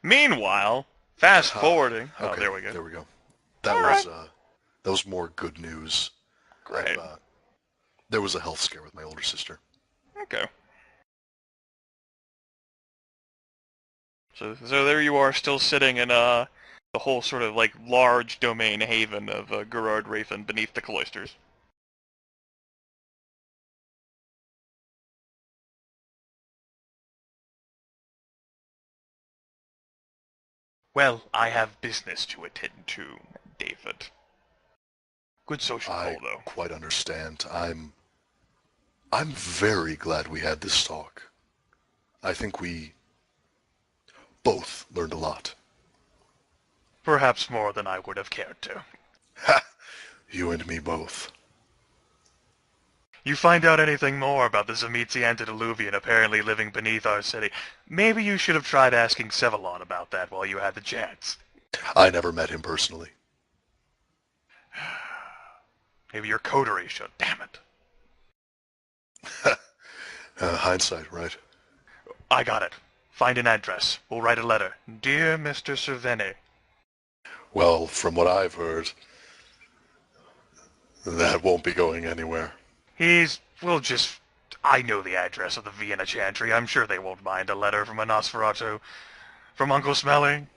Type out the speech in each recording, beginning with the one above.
Meanwhile, fast Ah, forwarding. Oh, okay, there we go. there we go. All That right. was that was more good news. Great. There was a health scare with my older sister. Okay. So there you are, still sitting in the whole sort of like large domain haven of Gerard Rathan beneath the cloisters. Well, I have business to attend to, David. Good social I call, though. quite understand. I'm very glad we had this talk. I think we both learned a lot. Perhaps more than I would have cared to. Ha! You and me both. You find out anything more about the Zamitzi antediluvian apparently living beneath our city, maybe you should have tried asking Sevalon about that while you had the chance. I never met him personally. Maybe your coterie should, damn it. Hindsight, right? I got it. Find an address. We'll write a letter. Dear Mr. Cerveni. Well, from what I've heard, that won't be going anywhere. We'll just... I know the address of the Vienna Chantry. I'm sure they won't mind a letter from a Nosferatu. From Uncle Smelly.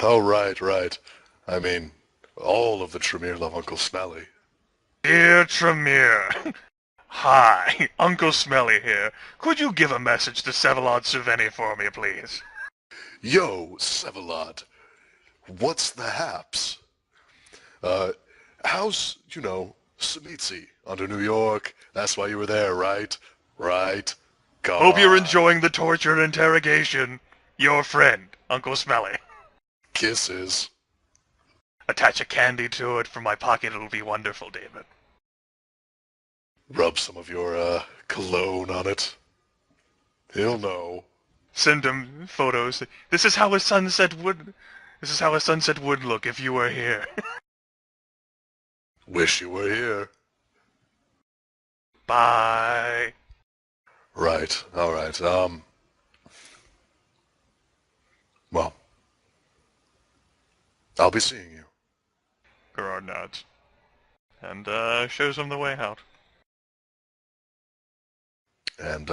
Oh, right, right. I mean, all of the Tremere love Uncle Smelly. Dear Tremere. Hi, Uncle Smelly here. Could you give a message to Sevalod Cerveni for me, please? Yo, Sevalot, what's the haps? Uh, how's, Samitsi under New York? That's why you were there, right? Right? Come Hope you're on. enjoying the torture and interrogation. Your friend, Uncle Smelly. Kisses. Attach a candy to it from my pocket. It'll be wonderful, David. Rub some of your, cologne on it. He'll know. Send him photos. This is how a sunset would... This is how a sunset would look if you were here. Wish you were here. Bye. Right, alright, well, I'll be seeing you. Gerard nods. And, shows him the way out. And,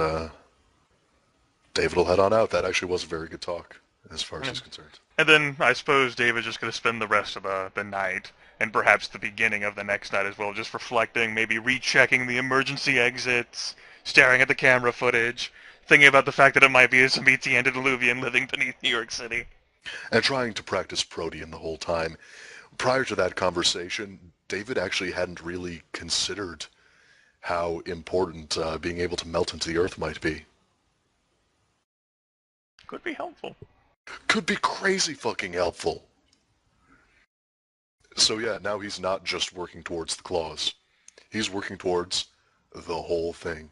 David will head on out. That actually was a very good talk, as far as he's concerned. And then I suppose David's just going to spend the rest of the night, and perhaps the beginning of the next night as well, just reflecting, maybe rechecking the emergency exits, staring at the camera footage, thinking about the fact that it might be a Zamitzi antediluvian living beneath New York City. And trying to practice Protean the whole time. Prior to that conversation, David actually hadn't really considered how important being able to melt into the earth might be. Could be helpful. Could be crazy fucking helpful. So yeah, now he's not just working towards the claws. He's working towards the whole thing.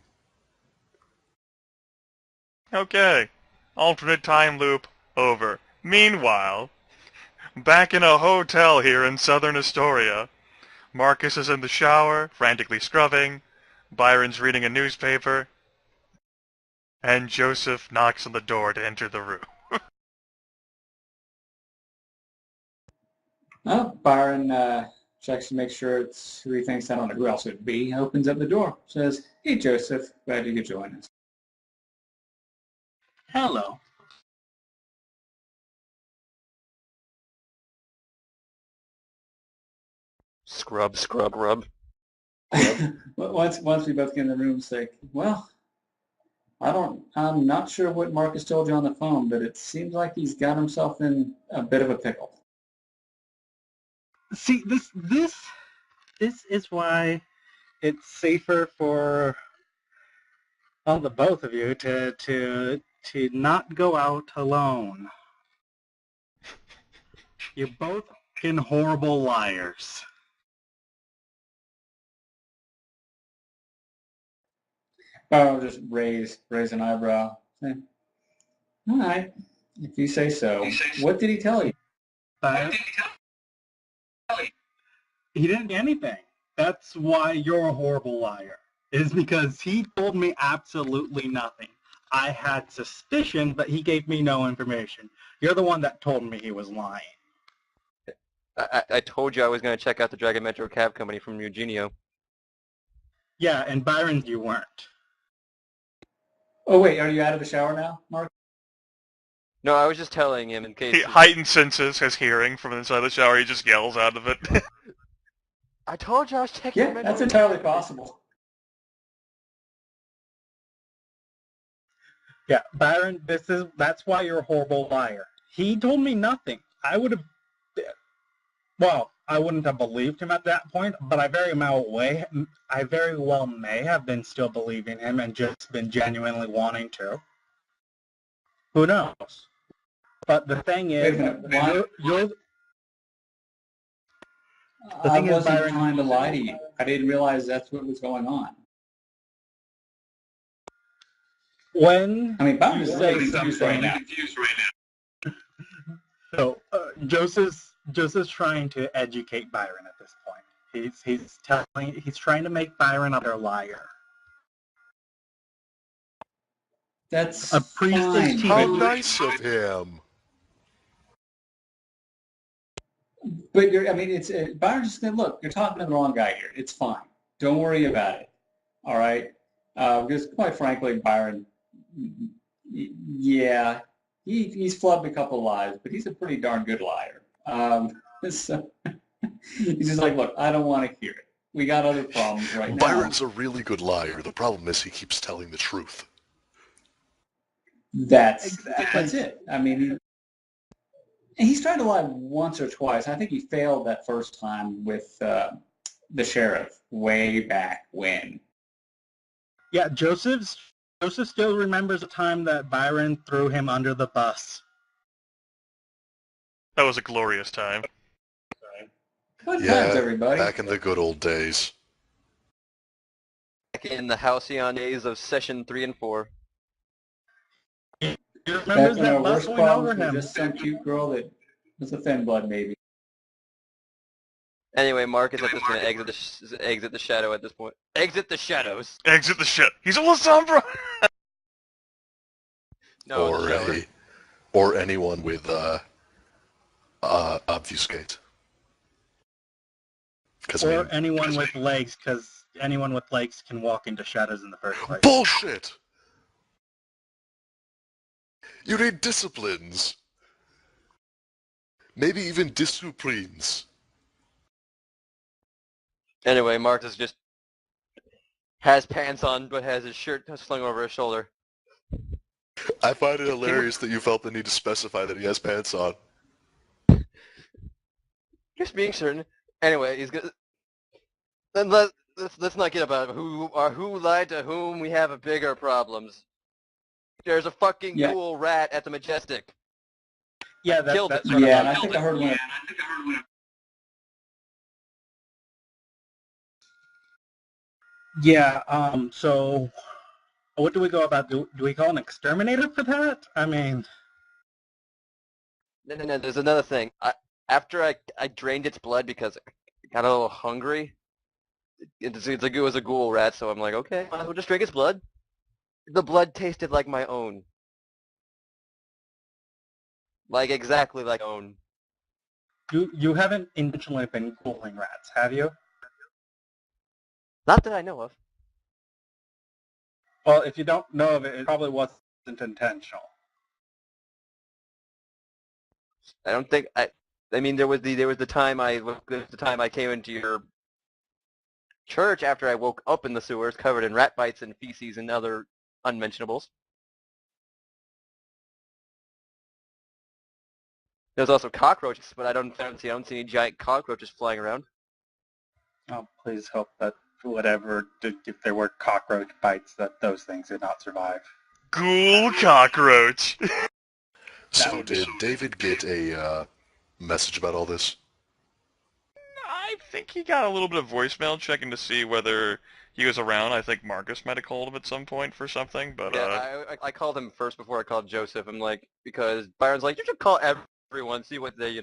Okay. Alternate time loop over. Meanwhile, back in a hotel here in southern Astoria, Marcus is in the shower, frantically scrubbing. Byron's reading a newspaper. And Joseph knocks on the door to enter the room. Well, Byron checks to make sure it's who he thinks. I don't know who else it would be. Opens up the door. Says, "Hey, Joseph. Glad you could join us." Hello. Scrub, scrub, rub. once we both get in the room, it's like, well, I'm not sure what Marcus told you on the phone, but it seems like he's got himself in a bit of a pickle. See, this is why it's safer for the both of you to not go out alone. You're both fucking horrible liars. I'll just raise an eyebrow. Say, all right, if you say so. What did he tell you? He didn't do anything. That's why you're a horrible liar. Is because he told me absolutely nothing. I had suspicion, but he gave me no information. You're the one that told me he was lying. I told you I was going to check out the Dragon Metro Cab Company from Eugenio. Yeah, and Byron, you weren't. Oh, wait, are you out of the shower now, Mark? No, I was just telling him in He case... heightened senses, his hearing from inside the shower. He just yells out of it. I told you I was checking Yeah, the that's Metro entirely Cab. possible. Yeah, Byron, that's why you're a horrible liar. He told me nothing. I would have, well, I wouldn't have believed him at that point, but I very well may have been still believing him and just been genuinely wanting to. Who knows? But the thing Wait a is, minute, why? The I thing is, wasn't Byron- trying to lie to you. I didn't realize that's what was going on. when I mean, Byron is you really say confused right now. so, Joseph's trying to educate Byron at this point. He's trying to make Byron a better liar. That's A priest is fine. How But- nice of him. But I mean, Byron's just going to look. You're talking to the wrong guy here. It's fine. Don't worry about it. All right. Because quite frankly, Byron, yeah, he's flubbed a couple lies, but he's a pretty darn good liar. So he's just like, look, I don't want to hear it. We got other problems right now. Byron's a really good liar. The problem is he keeps telling the truth. That's it. I mean, he's tried to lie once or twice. I think he failed that first time with the sheriff way back when. Yeah, Joseph still remembers a time that Byron threw him under the bus. That was a glorious time. Good Yeah, times, everybody. back in the good old days. Back in the halcyon days of session 3 and 4. He Back remembers when our that bus worst going over problems were him. just some cute girl that was a thin blood, maybe. Anyway, Marcus is just going to exit the shadow at this point. Exit the shadows! Exit the shit. He's a Lasombra! No, or the shower. or anyone with obfuscate. Or anyone with legs, because anyone with legs can walk into shadows in the first place. Bullshit! You need disciplines. Maybe even disciplines. Anyway, Marcus just has pants on, but has his shirt slung over his shoulder. I find it hilarious that you felt the need to specify that he has pants on. Just being certain. Anyway, he's gonna... Then let's not get about who lied to whom. We have a bigger problems. There's a fucking ghoul rat at the Majestic. Yeah, Killed that's it. what Yeah, I'm and I think I heard one. Yeah, so what do we go about? Do we call an exterminator for that? I mean... No, there's another thing. After I drained its blood because I got a little hungry, it was a ghoul rat, so I'm like, okay, might as well just drink its blood. The blood tasted like my own. Like, exactly like my own. You haven't intentionally been ghouling rats, have you? Not that I know of. Well, if you don't know of it, it probably wasn't intentional. I don't think I mean there was the time I came into your church after I woke up in the sewers covered in rat bites and feces and other unmentionables. There's also cockroaches, but I don't see any giant cockroaches flying around. Oh, please hope that if there were cockroach bites, that those things did not survive. Ghoul cockroach. So did David get a message about all this? I think he got a little bit of voicemail checking to see whether he was around. I think Marcus might have called him at some point for something, but Yeah, I called him first before I called Joseph. I'm like, because Byron's like, you should call everyone, see what they,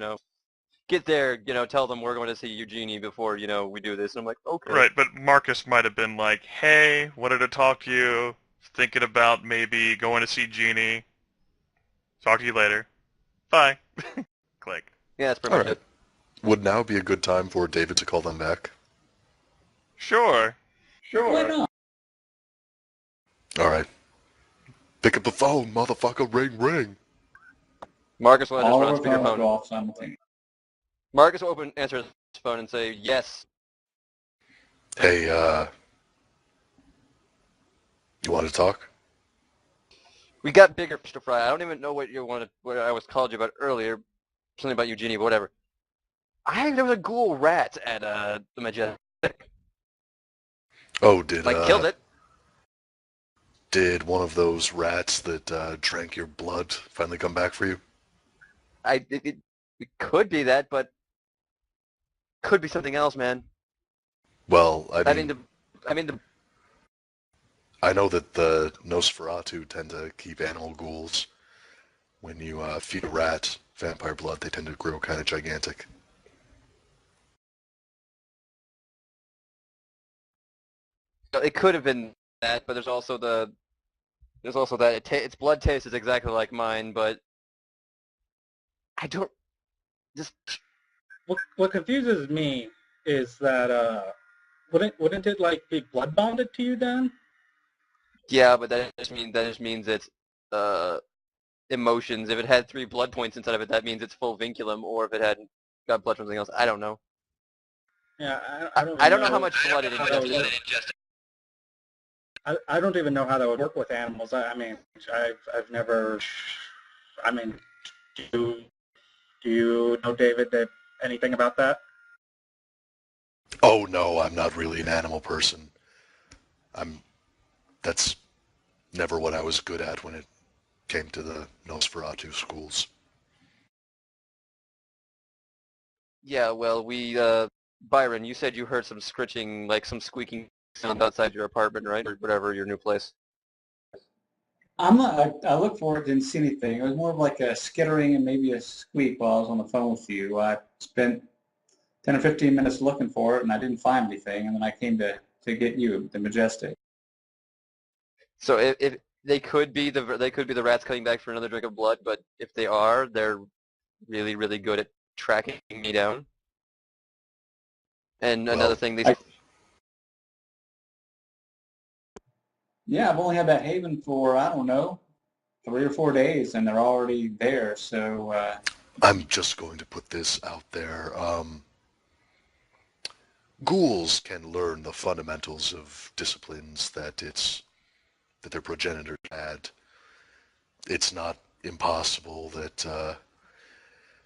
get there, tell them we're going to see Eugenie before, we do this. And I'm like, okay. right. But Marcus might have been like, "Hey, wanted to talk to you. Thinking about maybe going to see Jeannie. Talk to you later. Bye. Click. Yeah, that's pretty All much right. it. Would now be a good time for David to call them back? Sure. Why not? All right. Pick up the phone, motherfucker. Ring, ring. Marcus will All answer of our phones speakerphone. go off simultaneously. Marcus will answer his phone and say, yes. Hey, you want to talk? We got bigger fish to fry. I don't even know what I was called you about earlier. Something about Eugenie, but whatever. There was a ghoul rat at the Majestic. Oh, Killed it. did one of those rats that drank your blood finally come back for you? It could be that, but could be something else, man. Well, I mean, I know that the Nosferatu tend to keep animal ghouls. When you feed a rat vampire blood, they tend to grow kind of gigantic. it could have been that, but there's also that its blood taste is exactly like mine, but I don't just. What confuses me is that wouldn't it like be blood bonded to you then? Yeah, but that just means it's emotions. If it had 3 blood points inside of it, that means it's full vinculum. Or if it had got blood from something else, I don't know. Yeah, I don't. I don't know how much blood it ingested. I don't even know how that would work with animals. I mean, I've never. I mean, do you know, David, anything about that? Oh no, I'm not really an animal person. That's never what I was good at when it came to the Nosferatu schools. Yeah, well, Byron, you said you heard some scritching, like some squeaking sound outside your apartment, right? Or whatever, your new place. I'm not. I looked for it, didn't see anything. It was more of like a skittering and maybe a squeak while I was on the phone with you. I spent 10 or 15 minutes looking for it, and I didn't find anything. And then I came to get you, the Majestic. So if they could be the rats coming back for another drink of blood, but if they are, they're really, really good at tracking me down. And another Well, thing, Yeah, I've only had that Haven for, I don't know, 3 or 4 days, and they're already there. So I'm just going to put this out there. Ghouls can learn the fundamentals of disciplines that their progenitors had. It's not impossible that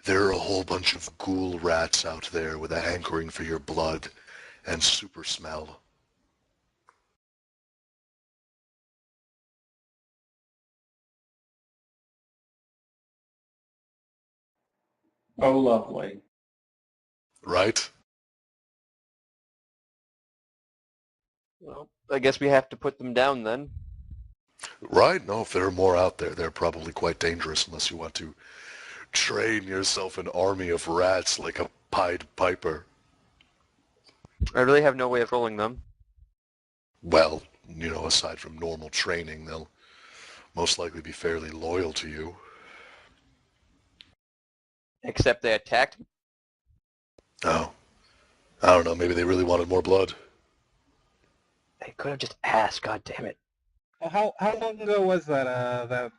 there are a whole bunch of ghoul rats out there with a hankering for your blood and super smell. oh, lovely. Right? well, I guess we have to put them down then. Right? No, if there are more out there, they're probably quite dangerous unless you want to train yourself an army of rats like a Pied Piper. I really have no way of rolling them. Well, aside from normal training, they'll most likely be fairly loyal to you. Except they attacked me. Oh, I don't know, maybe they really wanted more blood. They could have just asked, god damn it. Well, how long ago was that?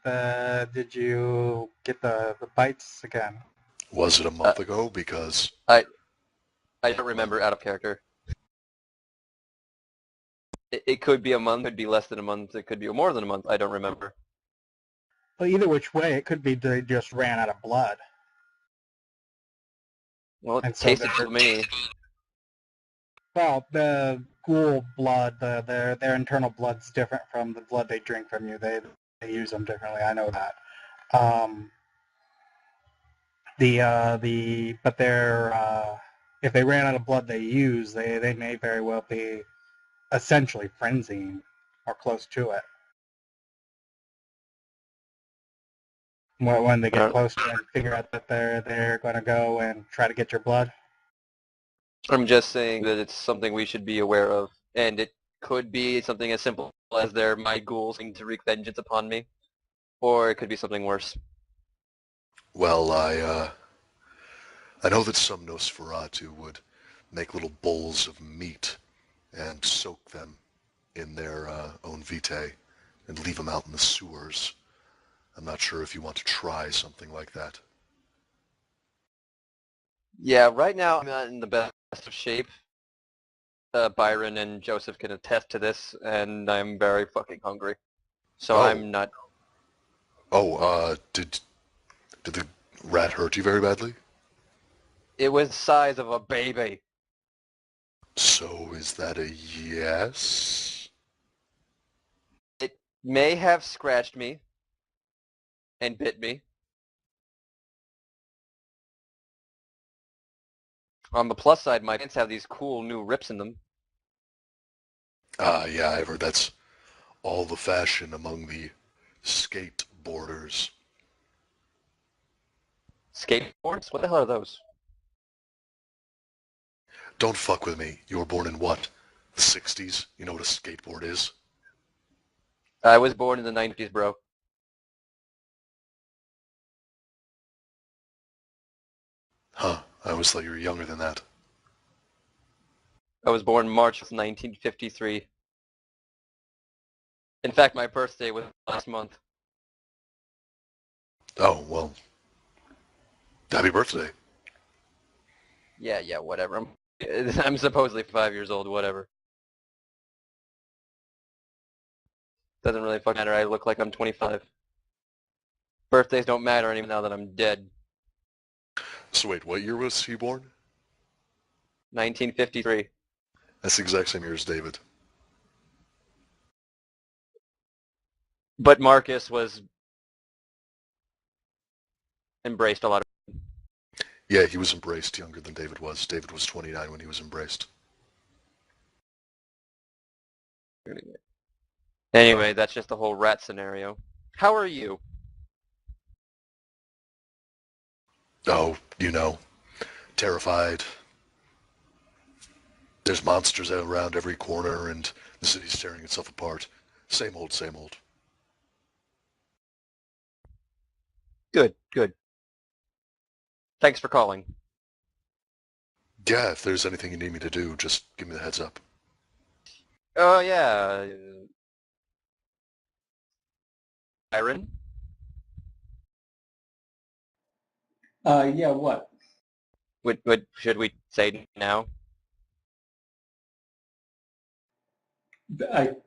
Did you get the bites again? Was it a month ago? Because I don't remember out of character. It could be a month, it could be less than a month, it could be more than a month, I don't remember. Well, either which way, it could be they just ran out of blood. Well, it And so tasted to me. Well, the ghoul blood, their internal blood's different from the blood they drink from you. They use them differently. I know that. But if they ran out of blood they use, they may very well be essentially frenzying or close to it. When they get close to it and figure out that they're going to go and try to get your blood. I'm just saying that it's something we should be aware of, and it could be something as simple as they're my ghouls to wreak vengeance upon me, or it could be something worse. Well, I know that some Nosferatu would make little bowls of meat and soak them in their own vitae and leave them out in the sewers. I'm not sure if you want to try something like that. Yeah, right now I'm not in the best of shape. Byron and Joseph can attest to this, and I'm very fucking hungry. So Oh. I'm not... Oh, did the rat hurt you very badly? It was the size of a baby. So is that a yes? It may have scratched me and bit me. On the plus side, my pants have these cool new rips in them. Yeah, I've heard that's all the fashion among the skateboarders. Skateboards? What the hell are those? Don't fuck with me. You were born in what? The 60s? You know what a skateboard is? I was born in the 90s, bro. Huh. I always thought you were younger than that. I was born March of 1953. In fact, my birthday was last month. Oh, well. Happy birthday. Yeah, whatever. I'm supposedly 5 years old, whatever. Doesn't really fucking matter. I look like I'm 25. Birthdays don't matter anymore now that I'm dead. So wait, what year was he born? 1953. That's the exact same year as David. But Marcus was embraced a lot of... Yeah, he was embraced younger than David was. David was 29 when he was embraced. Anyway, that's just the whole rat scenario. How are you? Oh, you know, terrified. There's monsters around every corner and the city's tearing itself apart. Same old, same old. Good. Thanks for calling. Yeah, if there's anything you need me to do, just give me the heads up. Oh, yeah. Byron? Yeah, what? What should we say now?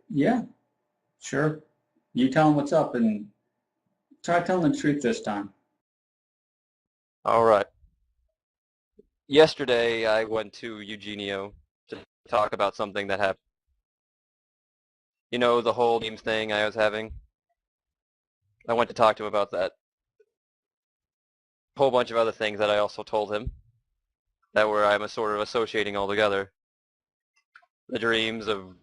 Yeah, sure. You tell them what's up and try telling the truth this time. All right. Yesterday, I went to Eugenio to talk about something that happened. You know, the whole memes thing I was having? I went to talk to him about that. A whole bunch of other things that I also told him that were I'm sort of associating all together. The dreams of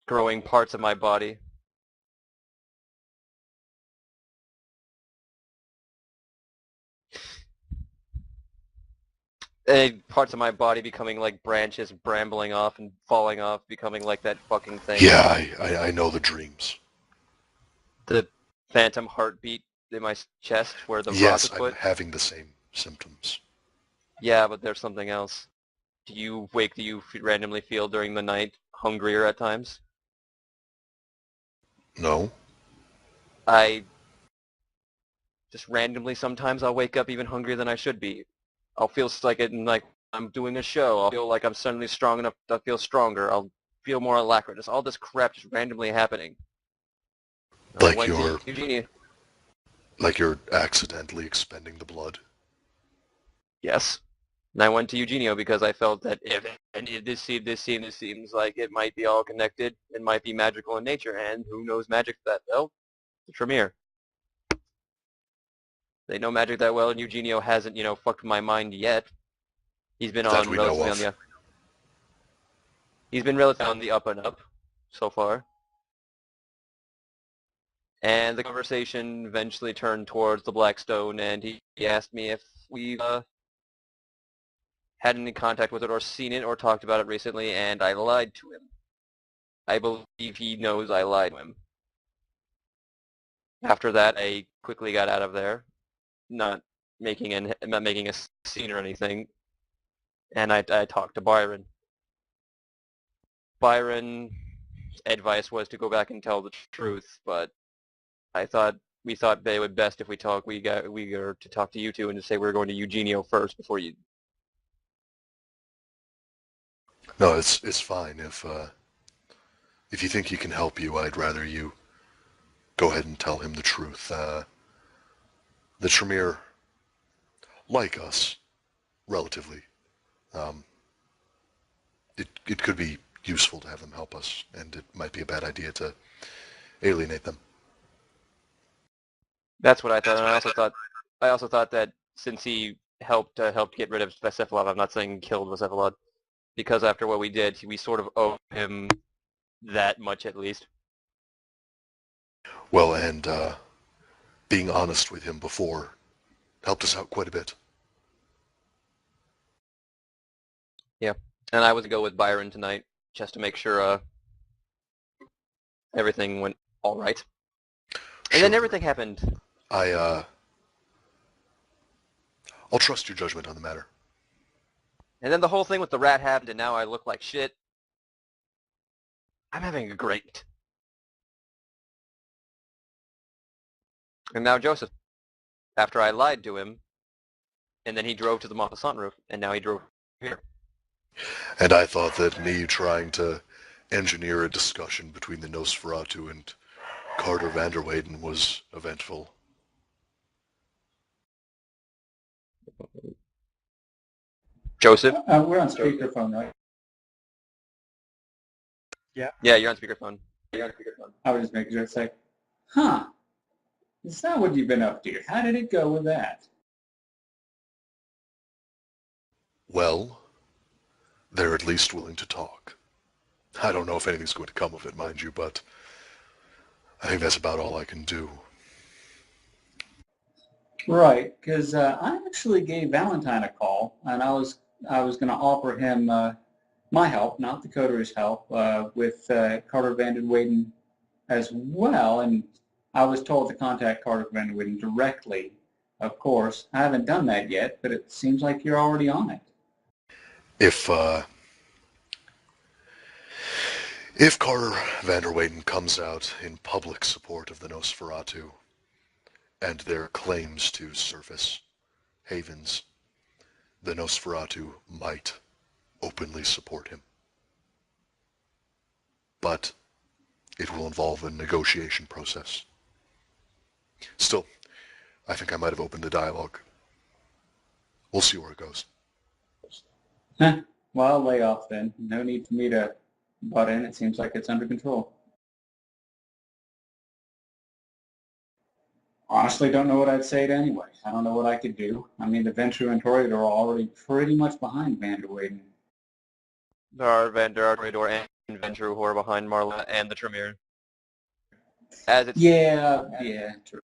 growing parts of my body. Parts of my body becoming like branches, brambling off and falling off, becoming like that fucking thing. Yeah, I know the dreams. The phantom heartbeat in my chest where the Yes, rock I'm was put. having the same symptoms. Yeah, but there's something else. Do you randomly feel during the night hungrier at times? No? I just randomly sometimes I'll wake up even hungrier than I should be. I'll feel like I'm doing a show. I'll feel like I'm suddenly strong enough to feel stronger. I'll feel more alacritous. All this crap just randomly happening. I Like went to Eugenia. like you're accidentally expending the blood? Yes. And I went to Eugenio because I felt that this seems like it might be all connected. It might be magical in nature, and who knows magic that well? The Tremere. They know magic that well, and Eugenio hasn't, fucked my mind yet. He's been That we know of. He's been relatively on the up and up so far. And the conversation eventually turned towards the Blackstone, and he asked me if we've had any contact with it or seen it or talked about it recently, and I lied to him. I believe he knows I lied to him. After that, I quickly got out of there, not making a scene or anything, and I talked to Byron. Byron's advice was to go back and tell the truth, but we thought they would best if we were to talk to you two and to say we were going to Eugenio first before you. No, it's fine. If you think he can help you, I'd rather you go ahead and tell him the truth. The Tremere, like us, relatively, it could be useful to have them help us, and it might be a bad idea to alienate them. That's what I thought, and I also thought that since he helped get rid of Cephalon, I'm not saying killed Cephalon, because after what we did, we sort of owe him that much at least. Well, and being honest with him before helped us out quite a bit. Yeah, and I was to go with Byron tonight just to make sure everything went all right. And then everything happened. I'll trust your judgment on the matter. And then the whole thing with the rat happened, and now I look like shit. I'm having a great. And now Joseph, after I lied to him, and then he drove to the Montpessant roof, and now he drove here. And I thought that me trying to engineer a discussion between the Nosferatu and Carter Vanderweyden was eventful. Joseph? We're on speakerphone, right? Yeah. Yeah, you're on speakerphone. I was just making sure. It's like, huh, is that what you've been up to? How did it go with that? Well, they're at least willing to talk. I don't know if anything's going to come of it, mind you, but I think that's about all I can do. Right, because I actually gave Valentine a call, and I was going to offer him my help, not the coder's help, with Carter Vanderweyden as well, and I was told to contact Carter Vanderweyden directly, of course. I haven't done that yet, but it seems like you're already on it. If Carter Vanderweyden comes out in public support of the Nosferatu and their claims to surface havens, the Nosferatu might openly support him. But it will involve a negotiation process. Still, I think I might have opened the dialogue. We'll see where it goes. Well, I'll lay off then. No need for me to butt in. It seems like it's under control. Honestly, don't know what I'd say to anyway. I don't know what I could do. I mean, the Ventrue and Toreador are already pretty much behind Vanderweyden. There are Toreador and Ventrue who are behind Marla and the Tremere. Yeah, true.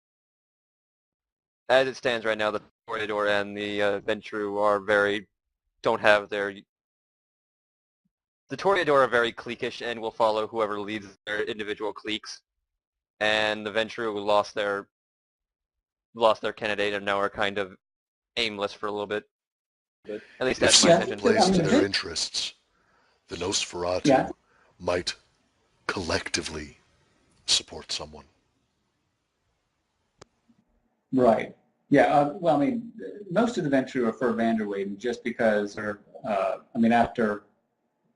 As it stands right now, the Toreador and the Ventrue don't have their... The Toreador are very cliquish and will follow whoever leads their individual cliques. And the Ventrue lost their candidate and now are kind of aimless for a little bit. At least that's my intention. If something plays to their interests, the Nosferatu might collectively support someone. Right. Yeah, well, I mean, most of the Ventrue are for Vanderweyden just because, after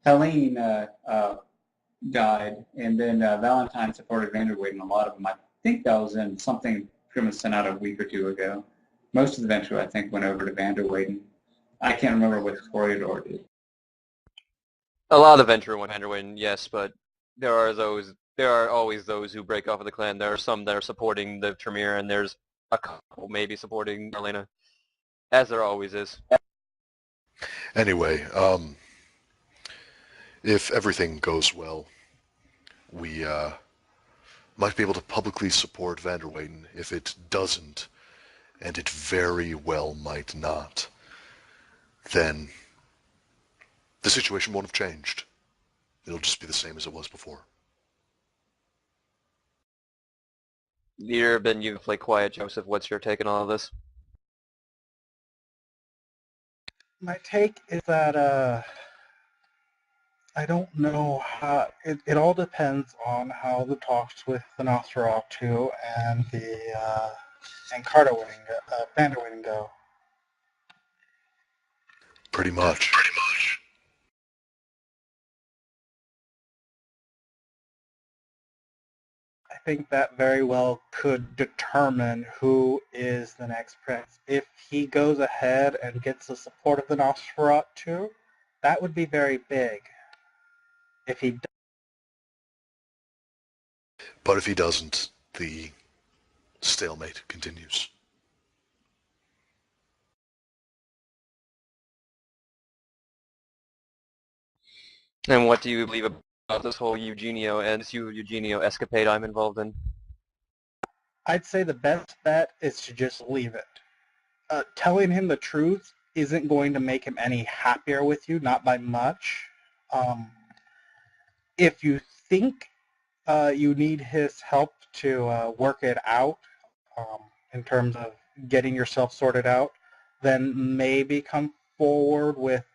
Helene died and then Valentine supported Vanderweyden, a lot of them, I think that was in something Grimith sent out a week or two ago. Most of the Ventrue, I think, went over to Vanderweyden. I can't remember what the Toreador did. A lot of the Ventrue went Vanderweyden, yes, but there are always those who break off of the clan. There are some that are supporting the Tremere, and there's a couple maybe supporting Marlena, as there always is. Anyway, if everything goes well, we might be able to publicly support Vanderweyden. If it doesn't, and it very well might not, then the situation won't have changed. It'll just be the same as it was before. You play quiet, Joseph. What's your take on all of this? My take is that I don't know how. It all depends on how the talks with the Nosferatu and the and Vanderwingen go. Pretty much. I think that very well could determine who is the next prince. If he goes ahead and gets the support of the Nosferatu, that would be very big. If he But if he doesn't, the stalemate continues. And what do you believe about this whole Eugenio escapade I'm involved in? I'd say the best bet is to just leave it. Telling him the truth isn't going to make him any happier with you, not by much. If you think you need his help to work it out in terms of getting yourself sorted out, then maybe come forward with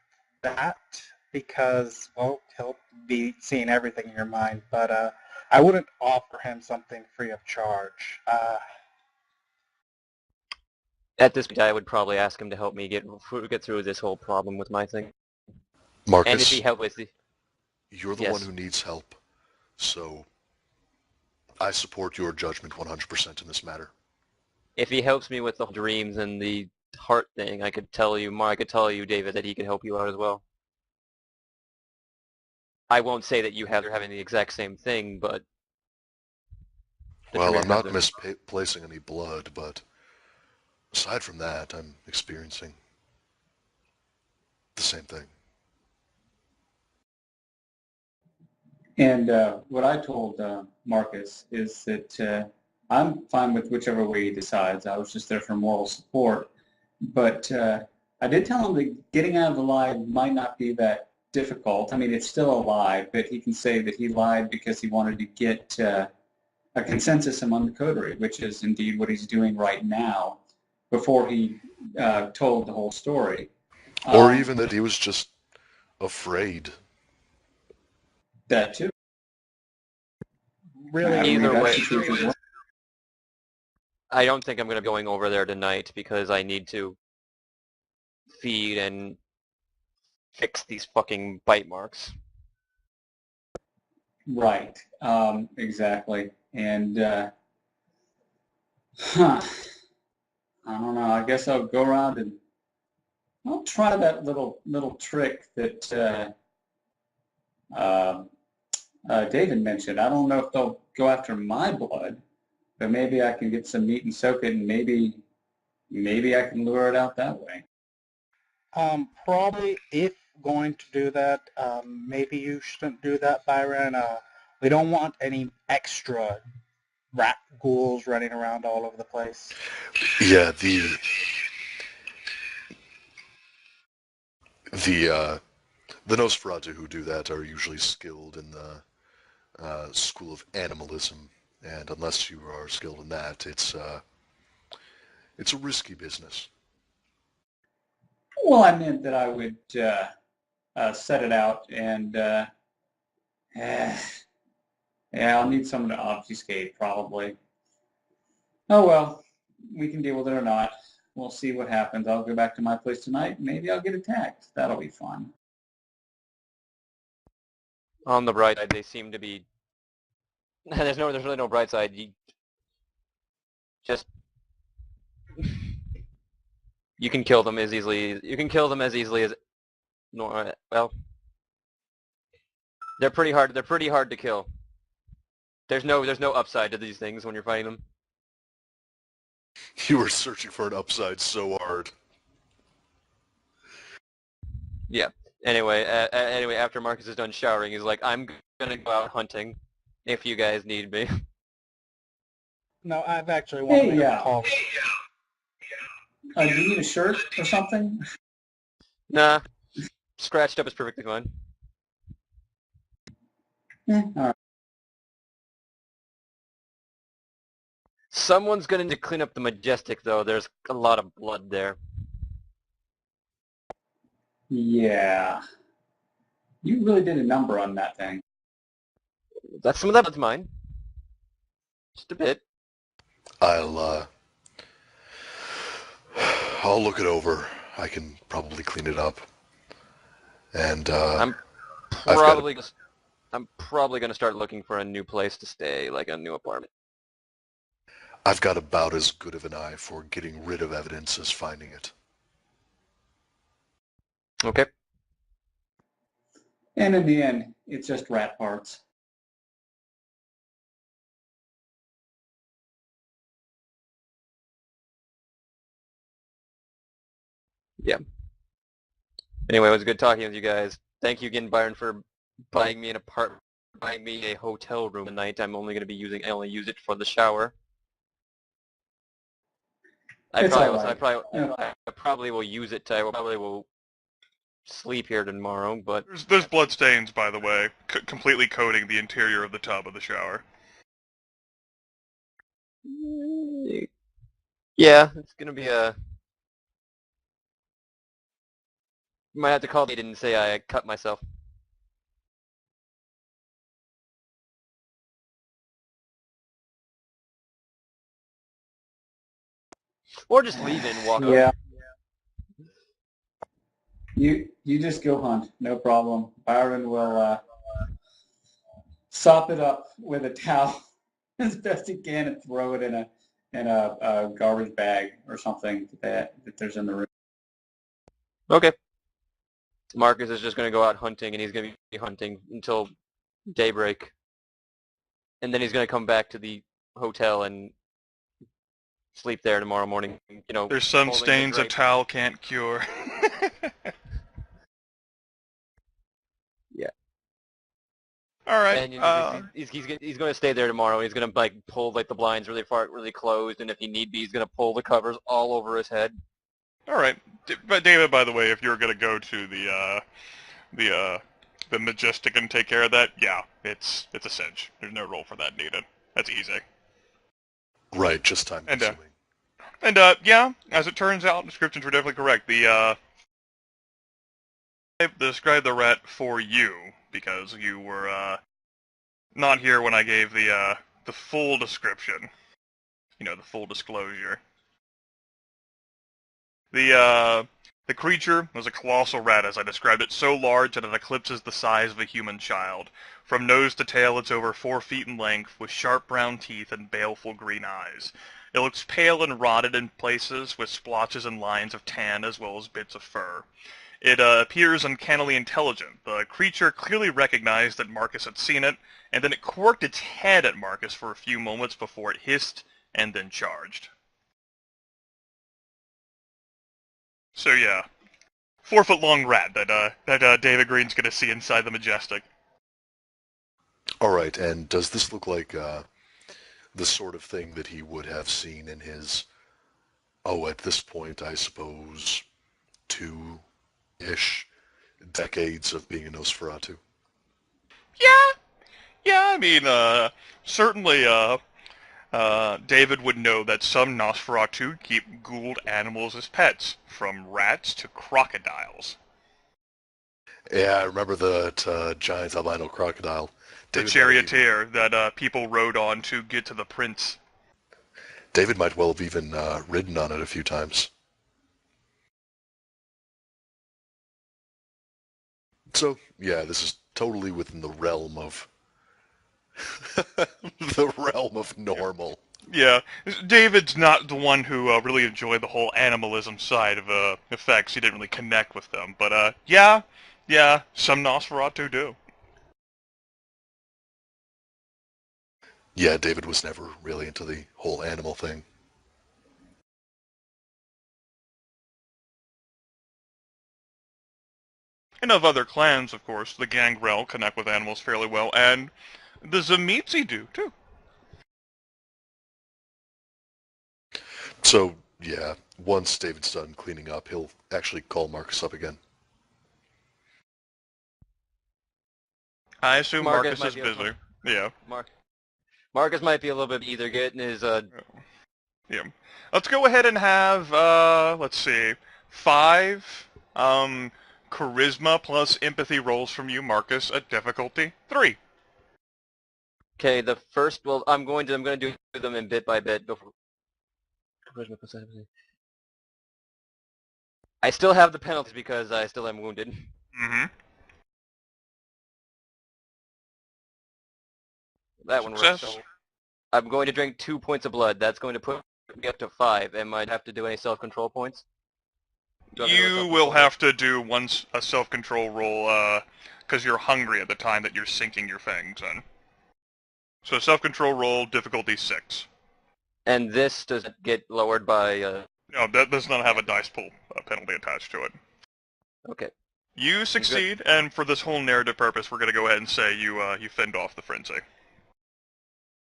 that because, well, he'll be seeing everything in your mind. But I wouldn't offer him something free of charge. At this point, I would probably ask him to help me get through this whole problem with my thing. And if he Marcus, helped with the... you're the Yes. one who needs help, so I support your judgment 100% in this matter. If he helps me with the dreams and the heart thing, I could tell you, David, that he could help you out as well. I won't say that they're having the exact same thing, but... Well, I'm not misplacing any blood, but aside from that, I'm experiencing the same thing. And what I told Marcus is that I'm fine with whichever way he decides. I was just there for moral support. But I did tell him that getting out of the lie might not be that difficult. I mean, it's still a lie, but he can say that he lied because he wanted to get a consensus among the coterie, which is indeed what he's doing right now before he told the whole story. Or even that he was just afraid. That too. Really, Either way, I don't think I'm going to be going over there tonight because I need to feed and fix these fucking bite marks. Right. Exactly. And I don't know. I guess I'll go around and I'll try that little trick that David mentioned. I don't know if they'll go after my blood, but maybe I can get some meat and soak it, and maybe I can lure it out that way. Probably, if going to do that, maybe you shouldn't do that, Byron. We don't want any extra rat ghouls running around all over the place. Yeah, the Nosferatu who do that are usually skilled in the school of animalism, and unless you are skilled in that, it's a risky business. Well, I meant that I would set it out, and yeah, I'll need someone to obfuscate probably. Oh well, we can deal with it or not. We'll see what happens. I'll go back to my place tonight. Maybe I'll get attacked. That'll be fun. On the bright side, they seem to be... there's really no bright side. You can kill them as easily as... No, well... They're pretty hard to kill. There's no upside to these things when you're fighting them. You were searching for an upside so hard. Yeah. Anyway, after Marcus is done showering, he's like, I'm gonna go out hunting if you guys need me. No, I've actually wanted to make a call. Do you need a shirt or something? Nah. Scratched up is perfectly fine. Yeah, all right. Someone's going to need to clean up the Majestic, though. There's a lot of blood there. Yeah. You really did a number on that thing. That's some of that blood's mine. Just a bit. I'll look it over. I can probably clean it up. And I'm probably going to start looking for a new place to stay, like a new apartment. I've got about as good of an eye for getting rid of evidence as finding it. Okay. And in the end, it's just rat parts. Yeah. Anyway, it was good talking with you guys. Thank you again, Byron, for buying me a hotel room tonight. I'm only going to be I only use it for the shower. I probably will use it. I probably will sleep here tomorrow, but There's blood stains, by the way, completely coating the interior of the tub of the shower. yeah, it's gonna be a. Might have to call. They didn't say I cut myself. Or just leave it and walk out. Yeah. You just go hunt, no problem. Byron will sop it up with a towel as best he can and throw it in a garbage bag or something that there's in the room. Okay. Marcus is just going to go out hunting, and he's going to be hunting until daybreak. And then he's going to come back to the hotel and sleep there tomorrow morning. You know, There's some stains a towel can't cure. Yeah. All right. And you know, he's going to stay there tomorrow. He's going to like pull like the blinds really far, really closed, and if he need be, he's going to pull the covers all over his head. All right. But David, by the way, if you're going to go to the Majestic and take care of that, yeah, it's a cinch. There's no roll for that needed. That's easy. Right, just time consuming. And yeah, as it turns out, descriptions were definitely correct. I described the rat for you because you were not here when I gave the full description. You know, the full disclosure. The creature was a colossal rat, as I described it, so large that it eclipses the size of a human child. From nose to tail, it's over 4 feet in length, with sharp brown teeth and baleful green eyes. It looks pale and rotted in places, with splotches and lines of tan as well as bits of fur. It appears uncannily intelligent. The creature clearly recognized that Marcus had seen it, and then it quirked its head at Marcus for a few moments before it hissed and then charged. So yeah, 4-foot-long rat that David Green's gonna see inside the Majestic. All right, and does this look like the sort of thing that he would have seen in his, at this point, I suppose, 2-ish decades of being a Nosferatu? Yeah, I mean, certainly, David would know that some Nosferatu keep ghouled animals as pets, from rats to crocodiles. Yeah, I remember that giant albino crocodile. The charioteer that people rode on to get to the prince. David might well have even ridden on it a few times. So, yeah, this is totally within the realm of normal. Yeah, David's not the one who really enjoyed the whole animalism side of effects. He didn't really connect with them. But, yeah, some Nosferatu do. Yeah, David was never really into the whole animal thing. And of other clans, of course, the Gangrel connect with animals fairly well, and the Tzimisce do, too. So, yeah, once David's done cleaning up, he'll actually call Marcus up again. I assume Marcus is busy. Yeah. Marcus might be a little bit either getting his Yeah. Let's go ahead and have, let's see, 5 charisma plus empathy rolls from you, Marcus, at difficulty 3. Okay, the first, well, I'm going to do them in bit by bit before. I still have the penalties because I still am wounded. Mm-hmm. That one works. So I'm going to drink 2 points of blood. That's going to put me up to 5. Am I have to do any self-control points? You will have to do a self-control roll, because you're hungry at the time that you're sinking your fangs in. So self-control roll, difficulty 6. And this doesn't get lowered by... No, that does not have a dice pool penalty attached to it. Okay. You succeed, and for this whole narrative purpose, we're going to go ahead and say you fend off the frenzy.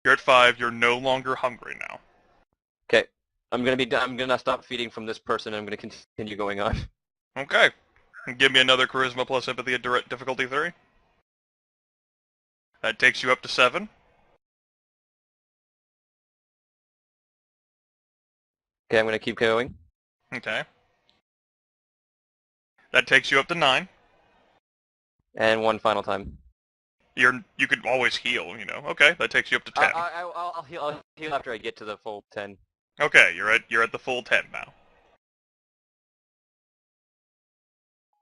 You're at 5. You're no longer hungry now. Okay. I'm gonna stop feeding from this person, and I'm gonna continue going on. Okay. Give me another charisma plus empathy at difficulty 3. That takes you up to 7. Okay, I'm gonna keep going. Okay. That takes you up to 9. And one final time. You could always heal, you know. Okay, that takes you up to 10. I'll heal after I get to the full 10. Okay, you're at the full 10 now.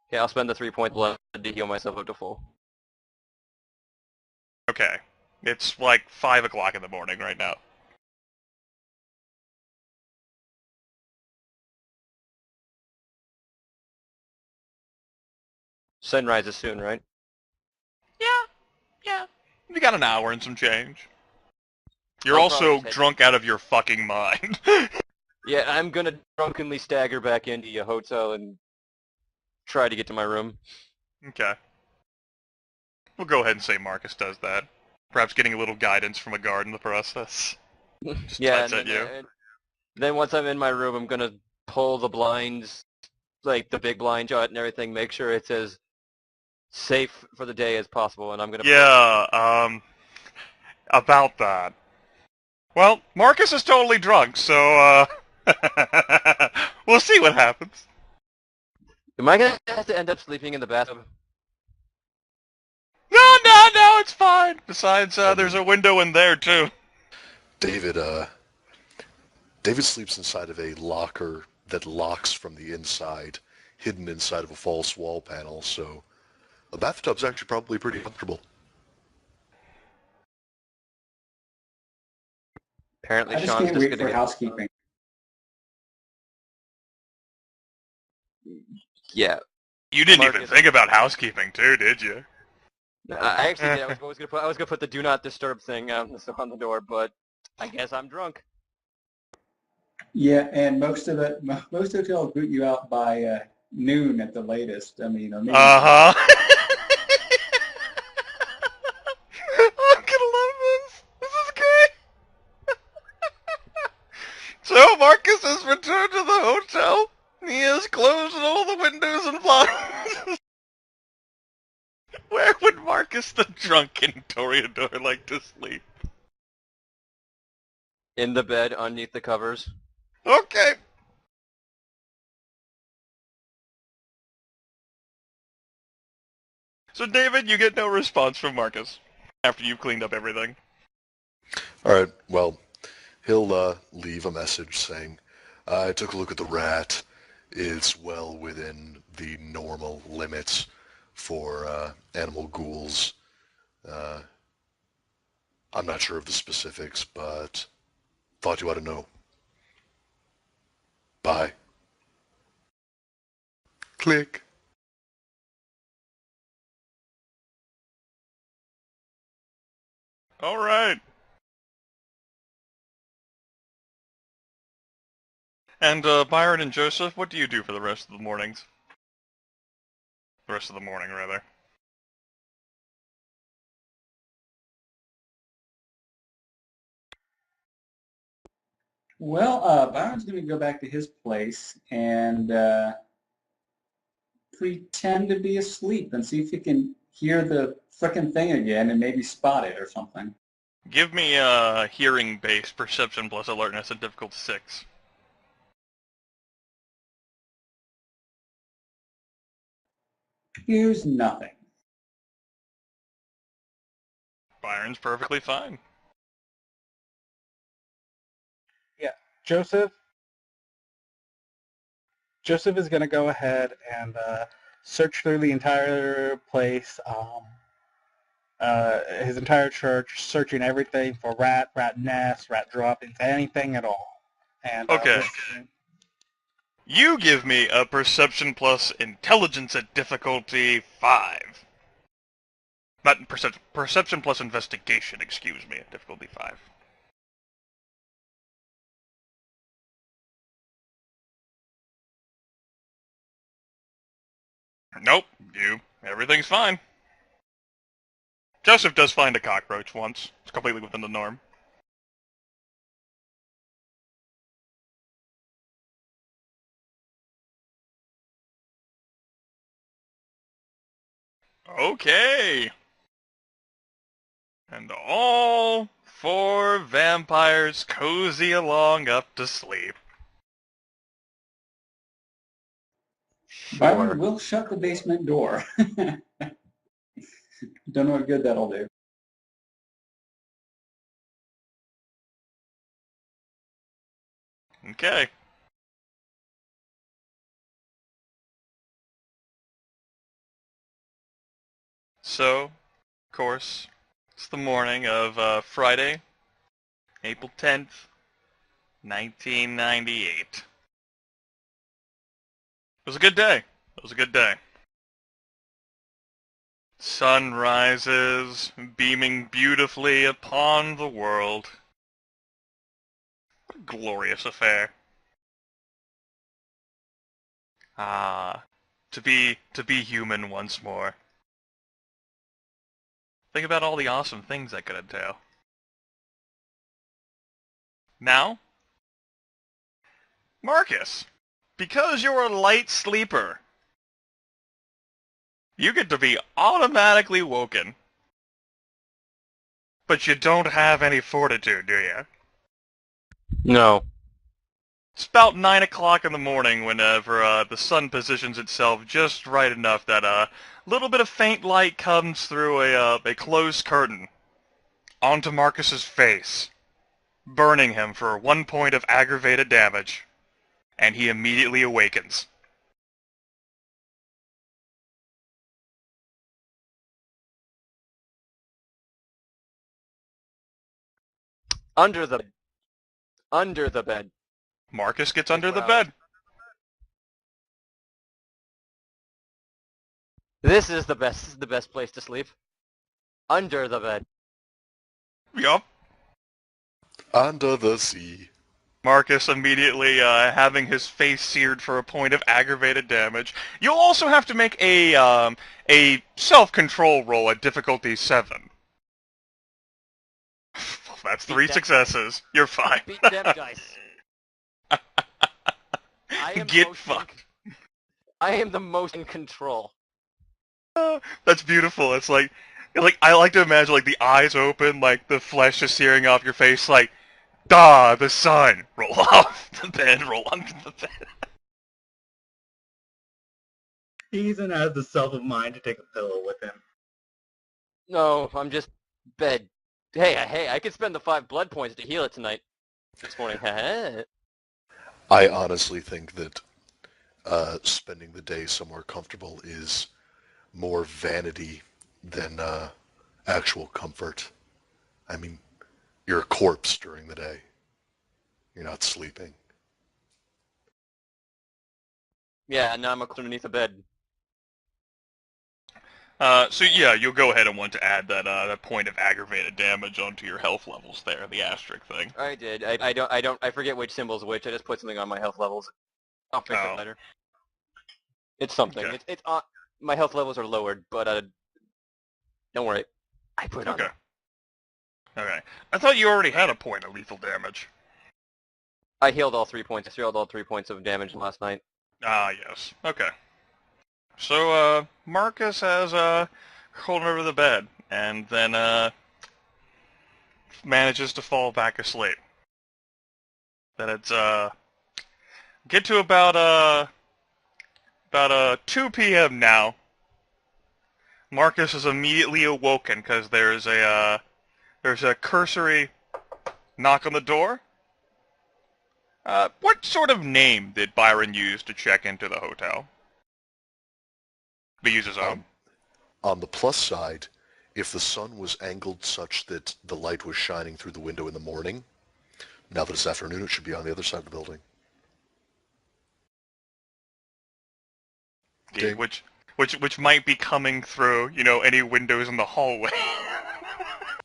Okay, I'll spend the 3 point blood to heal myself up to full. Okay. It's like 5 o'clock in the morning right now. Sunrise is soon, right? Yeah. You got an hour and some change. You're I'll also probably drunk out of your fucking mind. Yeah, I'm gonna drunkenly stagger back into your hotel and try to get to my room. Okay. We'll go ahead and say Marcus does that. Perhaps getting a little guidance from a guard in the process. Just Yeah, types at you. and then once I'm in my room, I'm gonna pull the blinds, like the big blind shut and everything, make sure it's as safe for the day as possible, and I'm gonna... Yeah, about that. Well, Marcus is totally drunk, so, we'll see what happens. Am I gonna have to end up sleeping in the bathtub? No, it's fine. Besides, there's a window in there, too. David sleeps inside of a locker that locks from the inside, hidden inside of a false wall panel, so a bathtub's actually probably pretty comfortable. Apparently I just Sean's can't just wait gonna for get... housekeeping. Yeah. You didn't even Marcus. think about housekeeping, too, did you? I actually did. I was gonna put the do not disturb thing on the door, but I guess I'm drunk. Yeah, and most hotels boot you out by noon at the latest. I mean, or maybe Uh-huh. I'm gonna love this. This is great. So Marcus has returned to the hotel. He has closed all the windows and blinds. Where would Marcus the drunken Toreador like to sleep? In the bed, underneath the covers. Okay. So David, you get no response from Marcus after you've cleaned up everything. Alright, well, he'll leave a message saying, I took a look at the rat. It's well within the normal limits for animal ghouls. I'm not sure of the specifics, but thought you ought to know. Bye. Click. All right. And Byron and Joseph, what do you do for the rest of the mornings? The rest of the morning, rather. Well, Byron's going to go back to his place and pretend to be asleep and see if he can hear the frickin' thing again and maybe spot it or something. Give me hearing-based perception plus alertness at difficulty 6. Here's nothing. Byron's perfectly fine. Yeah, Joseph is going to go ahead and search through the entire place, his entire church, searching everything for rat nests, rat droppings, anything at all. And Okay. You give me a perception plus intelligence at difficulty 5. Not perception plus investigation, excuse me, at difficulty 5. Nope, everything's fine. Joseph does find a cockroach once. It's completely within the norm. Okay. And all 4 vampires cozy along up to sleep. Byron will shut the basement door. Don't know what good that'll do. Okay. So, of course, it's the morning of Friday, April 10th, 1998. It was a good day. It was a good day. Sun rises, beaming beautifully upon the world. What a glorious affair. Ah, to be human once more. Think about all the awesome things that could entail. Now, Marcus, because you're a light sleeper, you get to be automatically woken. But you don't have any fortitude, do you? No. It's about 9 o'clock in the morning whenever the sun positions itself just right enough that a little bit of faint light comes through a closed curtain onto Marcus's face, burning him for 1 point of aggravated damage, and he immediately awakens. Under the bed. Marcus gets under the bed. This is the best place to sleep. Under the bed. Yup. Under the sea. Marcus immediately having his face seared for a point of aggravated damage. You'll also have to make a self-control roll at difficulty 7. That's 3 successes. You're fine. Beat them dice. Get fucked. I am the most in control. That's beautiful. It's like I like to imagine like the eyes open, like the flesh is searing off your face, like, "Duh, the sun." Roll off the bed. Roll onto the bed. he even has the self of mind to take a pillow with him. No, I'm just bed. Hey, I could spend the 5 blood points to heal it tonight. This morning. I honestly think that spending the day somewhere comfortable is more vanity than actual comfort. I mean, you're a corpse during the day. You're not sleeping. Yeah, now I'm underneath the bed. So yeah, you'll go ahead and want to add that point of aggravated damage onto your health levels there, the asterisk thing. I did. I forget which symbol's which. I just put something on my health levels. I'll fix it later. It's something. Okay. It's on. My health levels are lowered, but don't worry. I put it on. Okay. I thought you already had a point of lethal damage. I healed all 3 points. I healed all 3 points of damage last night. Ah, yes. Okay. So, Marcus has, crawled over the bed, and then, manages to fall back asleep. Then it's get to about 2 p.m. now. Marcus is immediately awoken because there's a cursory knock on the door. What sort of name did Byron use to check into the hotel? He uses his own. On the plus side, if the sun was angled such that the light was shining through the window in the morning, now that it's afternoon, it should be on the other side of the building. Okay, which might be coming through, any windows in the hallway.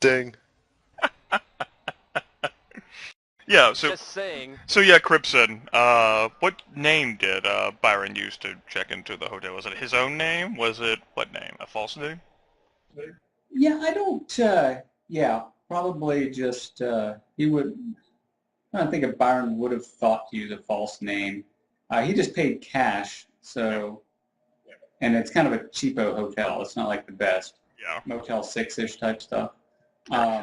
Ding. Yeah, so Just saying. So yeah, Cripson, what name did Byron use to check into the hotel? Was it his own name? Was it what name? A false name? Yeah, I don't. Yeah, probably just he would. I don't think if Byron would have thought to use a false name. He just paid cash, so, and it's kind of a cheapo hotel. It's not like the best Yeah. Motel 6-ish type stuff.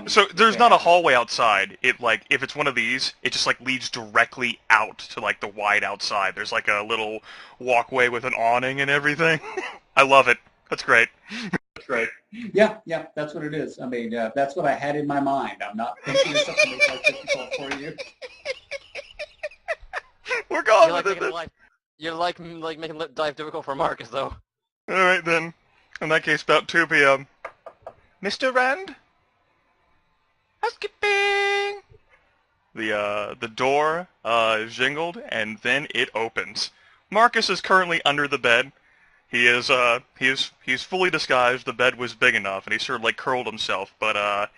So there's not a hallway outside. It if it's one of these, it just leads directly out to the wide outside. There's a little walkway with an awning and everything. I love it. That's great. That's great. Yeah, that's what it is. I mean, that's what I had in my mind. I'm not thinking of something that's difficult for you. We're going You're with it. You're making life difficult for Marcus, though. All right then. In that case, about 2 p.m. Mr. Rand. Housekeeping. The door is jingled and then it opens. Marcus is currently under the bed. He's fully disguised. The bed was big enough, and he sort of curled himself. But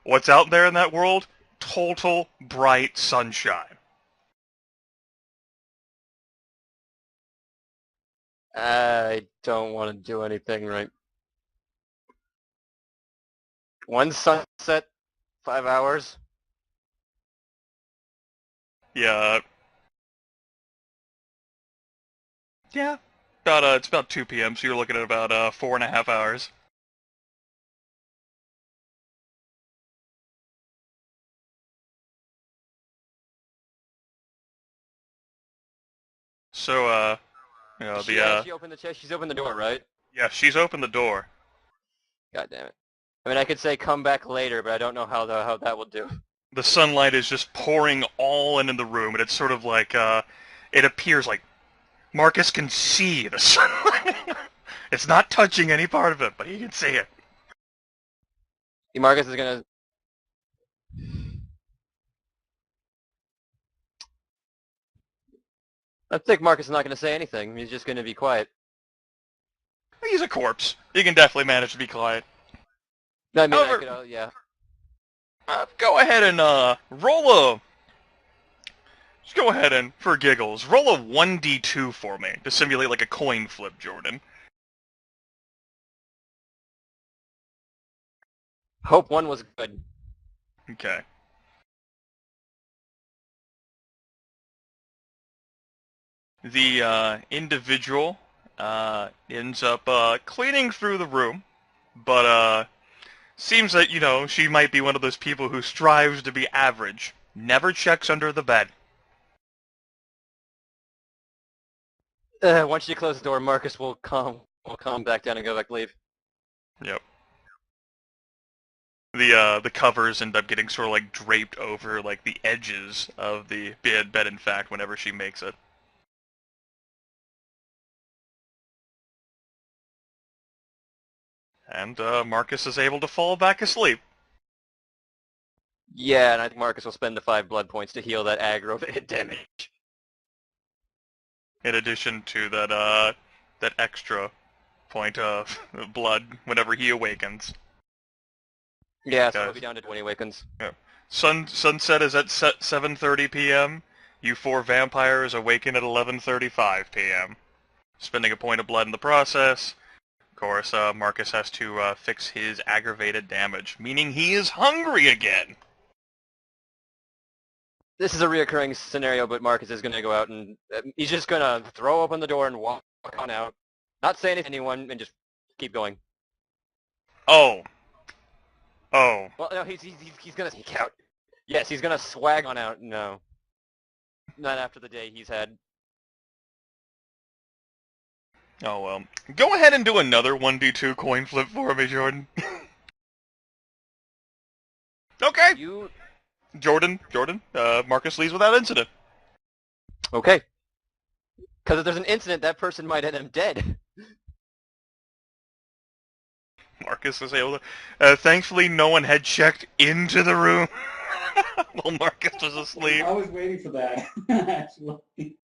what's out there in that world? Total bright sunshine. I don't want to do anything right. One sunset, 5 hours. Yeah. Yeah. It's about 2 p.m., so you're looking at about 4.5 hours. So, She opened the chest. She's opened the door, right? yeah, she's opened the door. God damn it. I mean, I could say come back later, but I don't know how that will do. The sunlight is just pouring all into the room, and it's sort of it appears like Marcus can see the sunlight. It's not touching any part of it, but he can see it. Marcus is gonna... I think Marcus is not gonna say anything. He's just gonna be quiet. He's a corpse. He can definitely manage to be quiet. I mean, However, I could, yeah. Go ahead and just go ahead and, for giggles, roll a 1d2 for me to simulate a coin flip, Jordan. Hope one was good. Okay. The individual ends up cleaning through the room, but seems that, she might be one of those people who strives to be average. Never checks under the bed. Once you close the door, Marcus will calm back down and go back to leave. Yep. The covers end up getting sort of draped over the edges of the bed in fact whenever she makes it. And Marcus is able to fall back asleep. Yeah, and I think Marcus will spend the 5 blood points to heal that aggro hit damage. In addition to that extra point of blood whenever he awakens. Yeah, so he'll be down to 20 awakens. Yeah. Sunset is at 7:30 p.m. You 4 vampires awaken at 11:35 p.m. Spending a point of blood in the process. Of course, Marcus has to fix his aggravated damage, meaning he is hungry again. This is a reoccurring scenario, but Marcus is going to go out and he's just going to throw open the door and walk on out. Not say anything to anyone and just keep going. Oh. Oh. Well, no, he's gonna sneak out. Yes, he's gonna swag on out. No, not after the day he's had. Oh, well. Go ahead and do another 1d2 coin flip for me, Jordan. Okay. Jordan, Marcus leaves without incident. Okay. Because if there's an incident, that person might end up dead. Marcus is able to... thankfully, no one had checked into the room while Marcus was asleep. I was waiting for that, actually.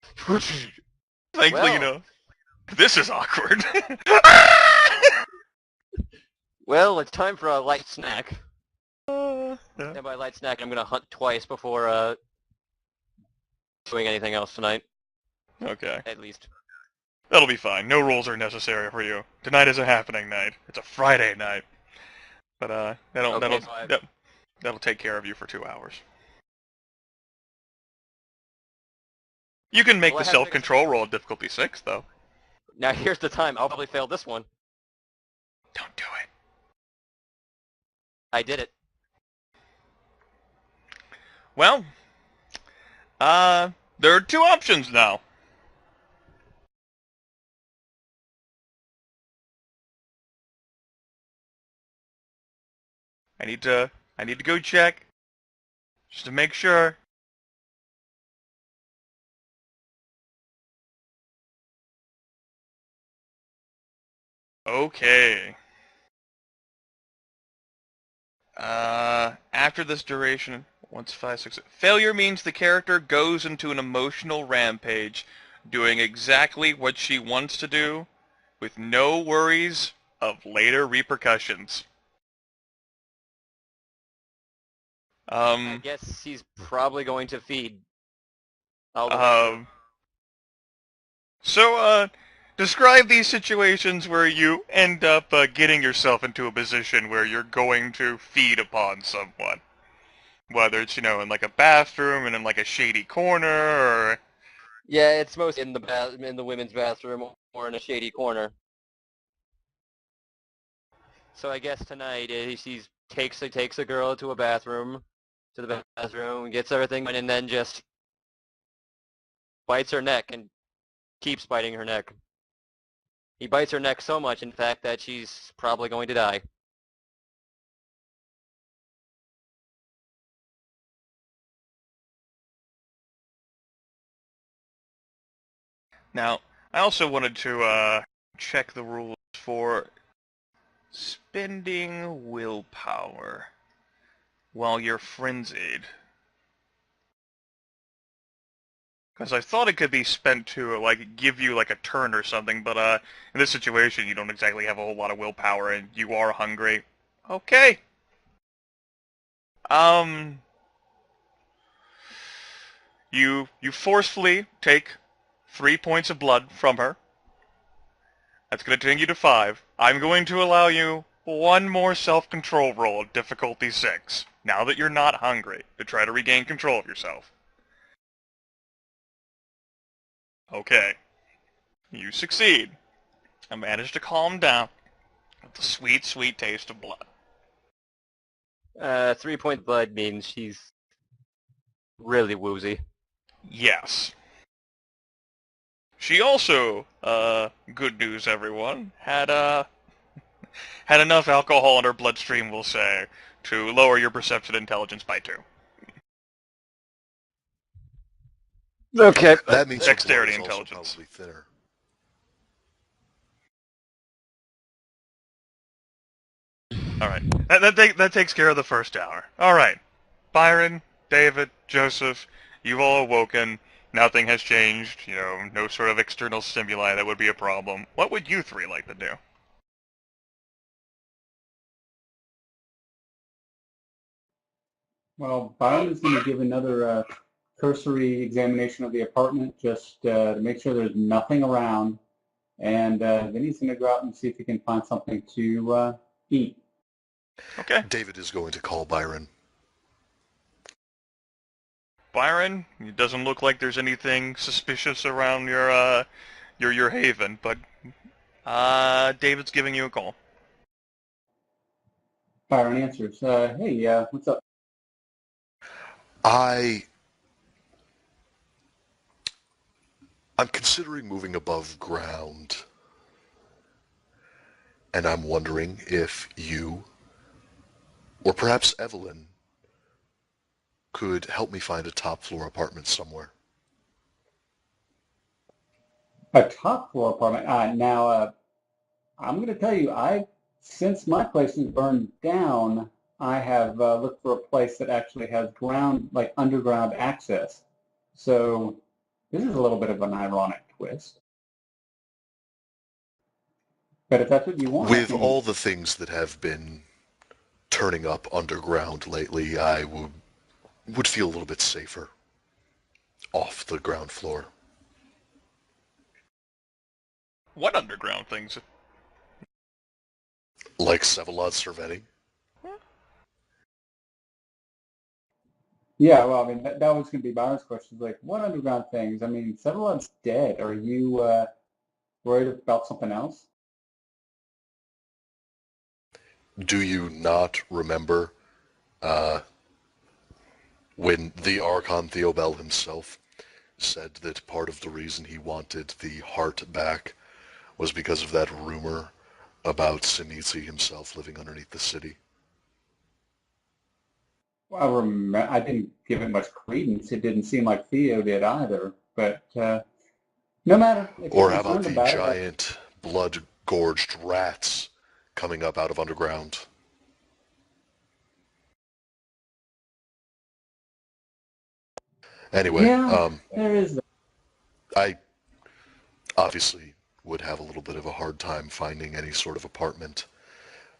Thankfully, this is awkward. Well, it's time for a light snack. Yeah. And by light snack, I'm going to hunt twice before doing anything else tonight. Okay. At least. That'll be fine. No rules are necessary for you. Tonight is a happening night. It's a Friday night. But that'll take care of you for 2 hours. You can make the self-control roll at difficulty 6, though. Now here's the time. I'll probably fail this one. Don't do it. I did it. Well, there are 2 options now. I need to go check, just to make sure. Okay. After this duration, once 5, 6... Failure means the character goes into an emotional rampage, doing exactly what she wants to do, with no worries of later repercussions. I guess he's probably going to feed. Describe these situations where you end up getting yourself into a position where you're going to feed upon someone. Whether it's, in like a bathroom and in like a shady corner, or... Yeah, it's mostly in the women's bathroom or in a shady corner. So I guess tonight he takes a girl to the bathroom, gets everything, and then just bites her neck and keeps biting her neck. He bites her neck so much, in fact, that she's probably going to die. Now, I also wanted to check the rules for spending willpower while you're frenzied. Because I thought it could be spent to, give you, a turn or something, but, in this situation, you don't exactly have a whole lot of willpower, and you are hungry. Okay. You forcefully take 3 points of blood from her. That's going to bring you to 5. I'm going to allow you 1 more self-control roll at difficulty 6, now that you're not hungry, to try to regain control of yourself. Okay. You succeed. I managed to calm down with the sweet, sweet taste of blood. 3 point blood means she's really woozy. Yes. She also, good news everyone, had enough alcohol in her bloodstream, we'll say, to lower your perception intelligence by 2. Okay. That means Dexterity her blood is also intelligence. probably thinner. Alright, that takes care of the first hour. Alright, Byron, David, Joseph, you've all awoken. Nothing has changed, no sort of external stimuli that would be a problem. What would you 3 like to do? Well, Byron is going to give another cursory examination of the apartment just to make sure there's nothing around. And then he's going to go out and see if he can find something to eat. Okay. David is going to call Byron. Byron, it doesn't look like there's anything suspicious around your haven, but David's giving you a call. Fire and answers. Hey, what's up? I'm considering moving above ground, and I'm wondering if you, or perhaps Evelyn, could help me find a top floor apartment somewhere. A top floor apartment. Now, I'm going to tell you, since my place is burned down, I have looked for a place that actually has like underground access. So this is a little bit of an ironic twist. But if that's what you want, I With can. all the things that have been turning up underground lately, I would feel a little bit safer off the ground floor. What underground things? Like Sevalod Servetti? Yeah, well, I mean, that was going to be Byron's question. Like, what underground things? I mean, Severlo's dead. Are you worried about something else? Do you not remember when the Archon Theobel himself said that part of the reason he wanted the heart back was because of that rumor about Sinisi himself living underneath the city? Well, I didn't give it much credence. It didn't seem like Theo did either. But no matter if you're Or how about concerned the about it, giant blood-gorged rats coming up out of underground? Anyway, yeah, there is that. I obviously would have a little bit of a hard time finding any sort of apartment.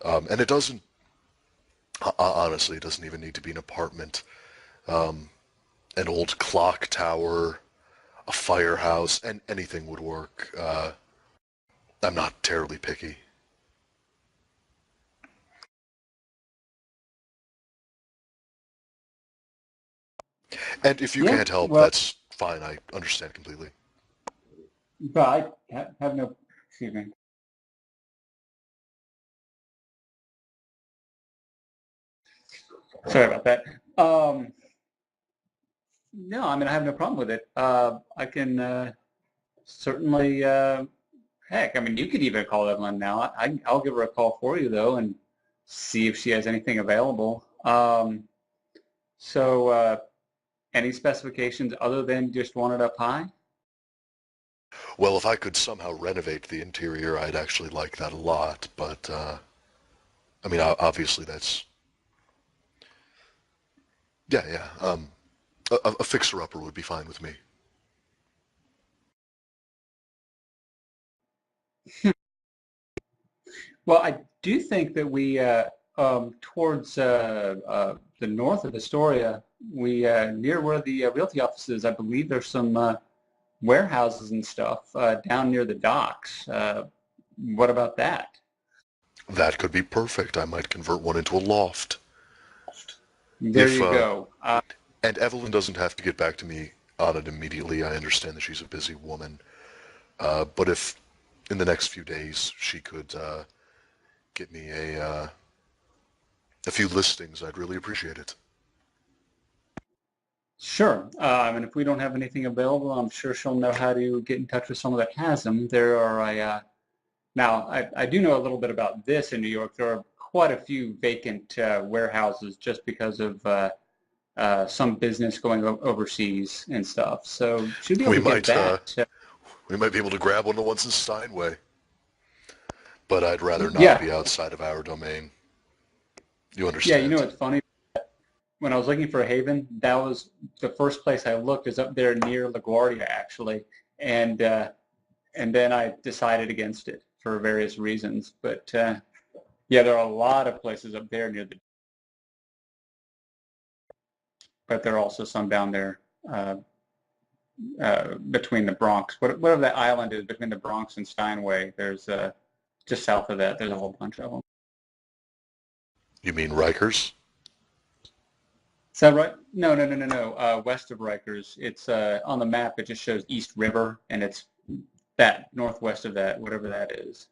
And it doesn't, honestly, it doesn't even need to be an apartment. An old clock tower, a firehouse, and anything would work. I'm not terribly picky. And if you Yeah, can't help, well, that's fine. I understand completely. but have no, excuse me. Sorry about that. No, I mean, I have no problem with it. I can certainly, heck, I mean, you could even call Evelyn now. I'll give her a call for you, though, and see if she has anything available. So, any specifications other than just want it up high? Well, if I could somehow renovate the interior, I'd actually like that a lot. But, I mean, obviously that's, yeah. A fixer-upper would be fine with me. Well, I do think that we, towards the north of Astoria, we near where the realty office is, I believe there's some warehouses and stuff down near the docks. What about that? That could be perfect. I might convert one into a loft. There If, you go. and Evelyn doesn't have to get back to me on it immediately. I understand that she's a busy woman. But if in the next few days she could get me a few listings, I'd really appreciate it. Sure. I mean, if we don't have anything available, I'm sure she'll know how to get in touch with someone that has them. There are now I do know a little bit about this in New York. There are quite a few vacant warehouses just because of some business going overseas and stuff. So she'll be able We to get might uh, that. we might be able to grab one of the ones in Steinway, but I'd rather not Yeah. be outside of our domain. You Yeah, you know understand? what's funny? When I was looking for a haven, that was the first place I looked is up there near LaGuardia actually. And and then I decided against it for various reasons. But yeah, there are a lot of places up there near the, but there are also some down there between the Bronx, whatever that island is between the Bronx and Steinway. There's just south of that. There's a whole bunch of them. You mean Rikers? Is that right? No, no, no, no, no. West of Rikers. It's on the map. It just shows East River, and it's that northwest of that, whatever that is.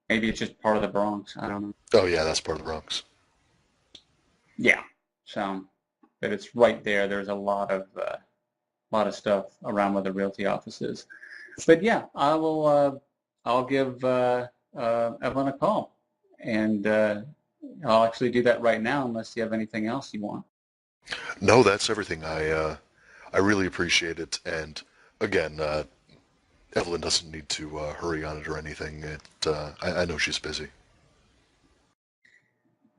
Maybe it's just part of the Bronx. I don't know. Oh yeah, that's part of the Bronx. Yeah. So, but it's right there. There's a lot of stuff around where the realty office is. But yeah, I will. I'll give Evelyn a call, and I'll actually do that right now, unless you have anything else you want. No, that's everything. I really appreciate it. And again, Evelyn doesn't need to hurry on it or anything. I know she's busy.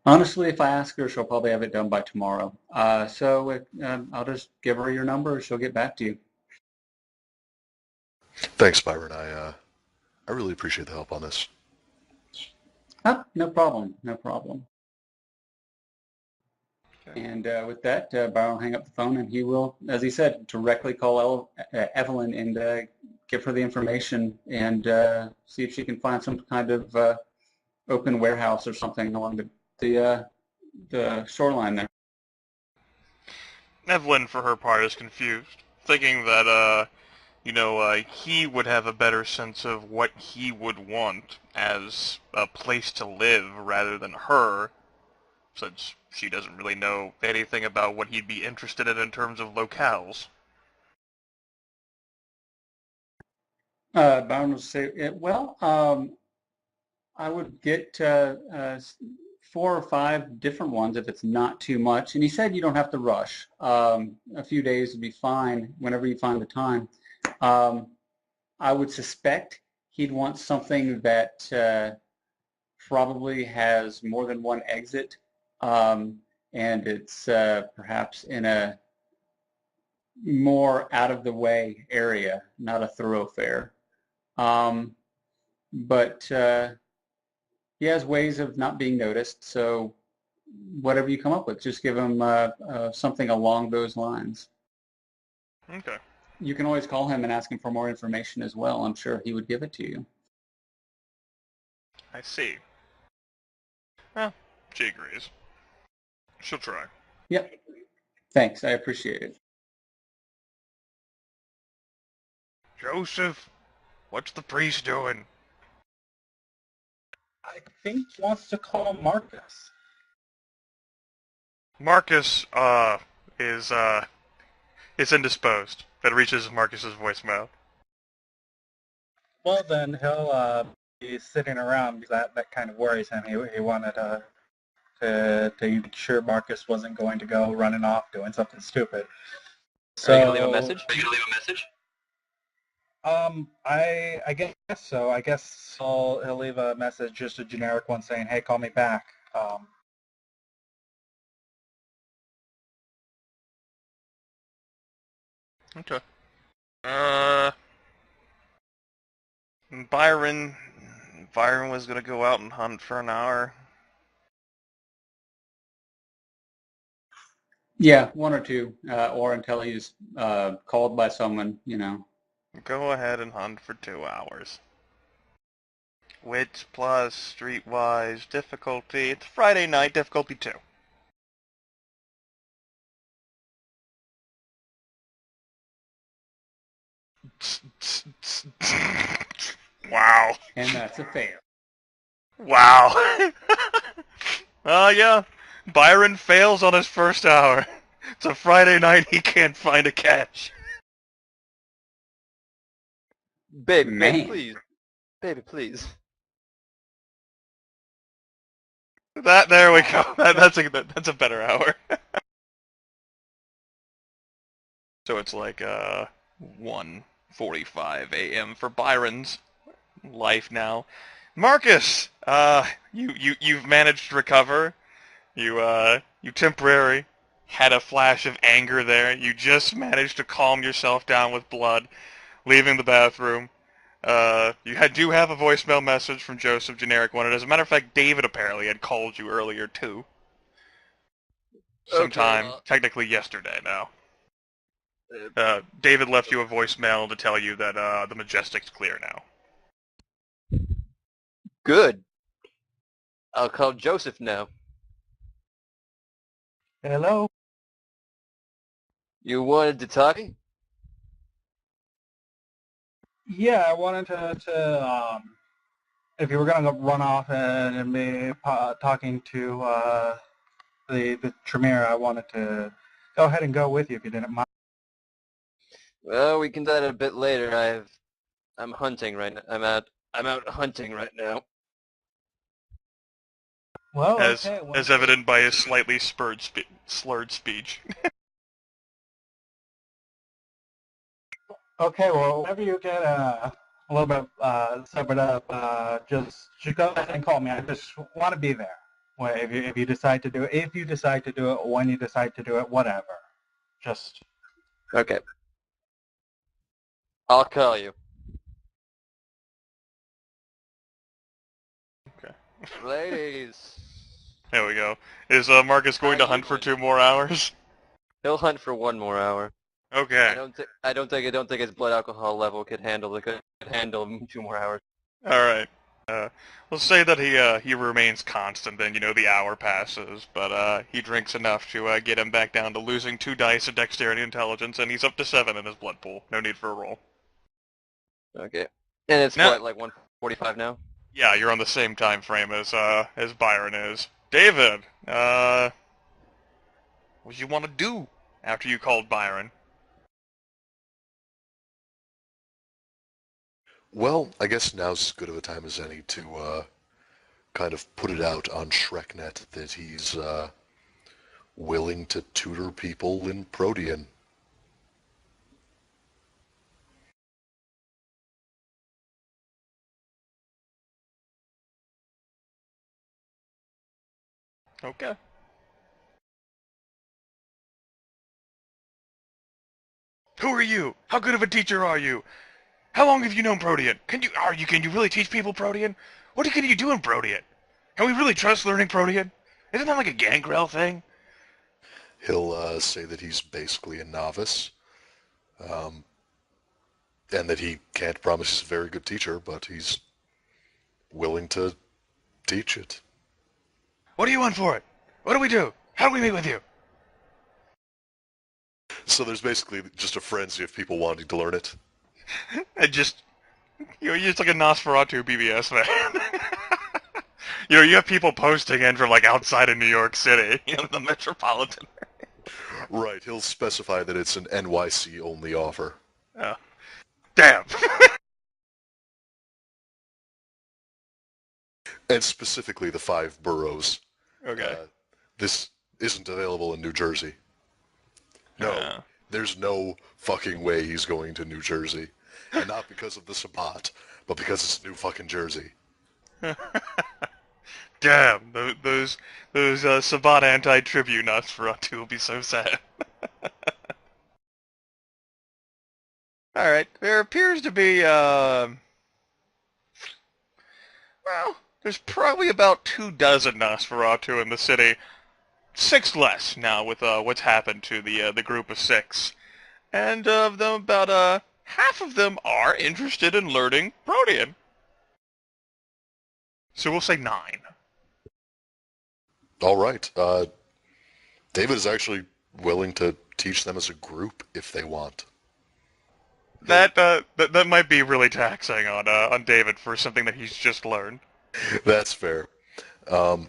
Honestly, if I ask her, she'll probably have it done by tomorrow. I'll just give her your number. She'll get back to you. Thanks, Byron. I really appreciate the help on this. No problem. No problem. Okay. And with that, Byron will hang up the phone, and he will, as he said, directly call Evelyn and give her the information and see if she can find some kind of open warehouse or something along the shoreline there. Evelyn, for her part, is confused, thinking that, he would have a better sense of what he would want as a place to live rather than her, since she doesn't really know anything about what he'd be interested in terms of locales. Byron will say, well, I would get 4 or 5 different ones if it's not too much. And he said you don't have to rush. A few days would be fine whenever you find the time. I would suspect he'd want something that probably has more than one exit, and it's perhaps in a more out-of-the-way area, not a thoroughfare. But he has ways of not being noticed, so whatever you come up with, just give him something along those lines. Okay. You can always call him and ask him for more information as well. I'm sure he would give it to you. I see. Well, she agrees. She'll try. Yep. Thanks. I appreciate it. Joseph, what's the priest doing? I think he wants to call Marcus. Marcus, is indisposed. That reaches Marcus's voicemail. Well, then he'll be sitting around because that kind of worries him. He wanted to make sure Marcus wasn't going to go running off doing something stupid. So, Are you gonna leave a message? I guess so. I guess he'll leave a message, just a generic one saying, "Hey, call me back." Okay. Byron was gonna go out and hunt for an hour. Yeah, 1 or 2, or until he's called by someone, you know. Go ahead and hunt for 2 hours. Wit plus streetwise difficulty. It's Friday night, difficulty 2. Wow. And that's a fail. Wow. Yeah. Byron fails on his first hour. It's a Friday night, he can't find a catch. Baby, Man. please. Baby, please. There we go. That's a better hour. So it's like 1:45 a.m. for Byron's life now. Marcus, you've managed to recover. You temporarily had a flash of anger there. You just managed to calm yourself down with blood, leaving the bathroom. You do have a voicemail message from Joseph, generic one. And as a matter of fact, David apparently had called you earlier too. Sometime, Okay, technically yesterday now. David left you a voicemail to tell you that the Majestic's clear now. Good. I'll call Joseph now. Hello. You wanted to talk? Yeah, I wanted to if you were gonna run off and be talking to the Tremere, I wanted to go ahead and go with you if you didn't mind. Well, we can do that a bit later. I'm hunting right now. I'm out hunting right now. Well, as okay. Well, as evident by his slightly slurred speech. okay, well, whenever you get a little bit sobered up, just go ahead and call me. I just want to be there. Well, if you decide to do it, if you decide to do it, when you decide to do it, whatever. Just Okay. I'll call you. Okay. Ladies. There we go. Is Marcus going to How you hunt for doing? 2 more hours? He'll hunt for 1 more hour. Okay. I don't think his blood alcohol level could handle 2 more hours. All right. Let's say that he remains constant. Then the hour passes, but he drinks enough to get him back down to losing 2 dice of dexterity intelligence, and he's up to 7 in his blood pool. No need for a roll. Okay. And it's Now, what, like 1:45 now? yeah, you're on the same time frame as Byron is. David, what you want to do after you called Byron? Well, I guess now's as good of a time as any to kind of put it out on Shreknet that he's willing to tutor people in Protean. Okay. Who are you? How good of a teacher are you? How long have you known Protean? Can you really teach people Protean? What can you do in Protean? Can we really trust learning Protean? Isn't that like a gangrel thing? He'll say that he's basically a novice, and that he can't promise he's a very good teacher, but he's willing to teach it. What do you want for it? What do we do? How do we meet with you? So there's basically just a frenzy of people wanting to learn it. And just, you're just like a Nosferatu BBS man. You have people posting in from like outside of New York City, the metropolitan. Right, he'll specify that it's an NYC only offer. Oh. Damn. And specifically the 5 boroughs. Okay. This isn't available in New Jersey. No, there's no fucking way he's going to New Jersey. And not because of the Sabbat, but because it's New fucking Jersey. Damn, those Sabat anti-tribute Nosferatu will be so sad. Alright, there appears to be, well, there's probably about 24 Nosferatu in the city. 6 less now with what's happened to the group of 6. And of them, about half of them are interested in learning Protean. So we'll say 9. All right. David is actually willing to teach them as a group if they want. That might be really taxing on David for something that he's just learned. That's fair. Well,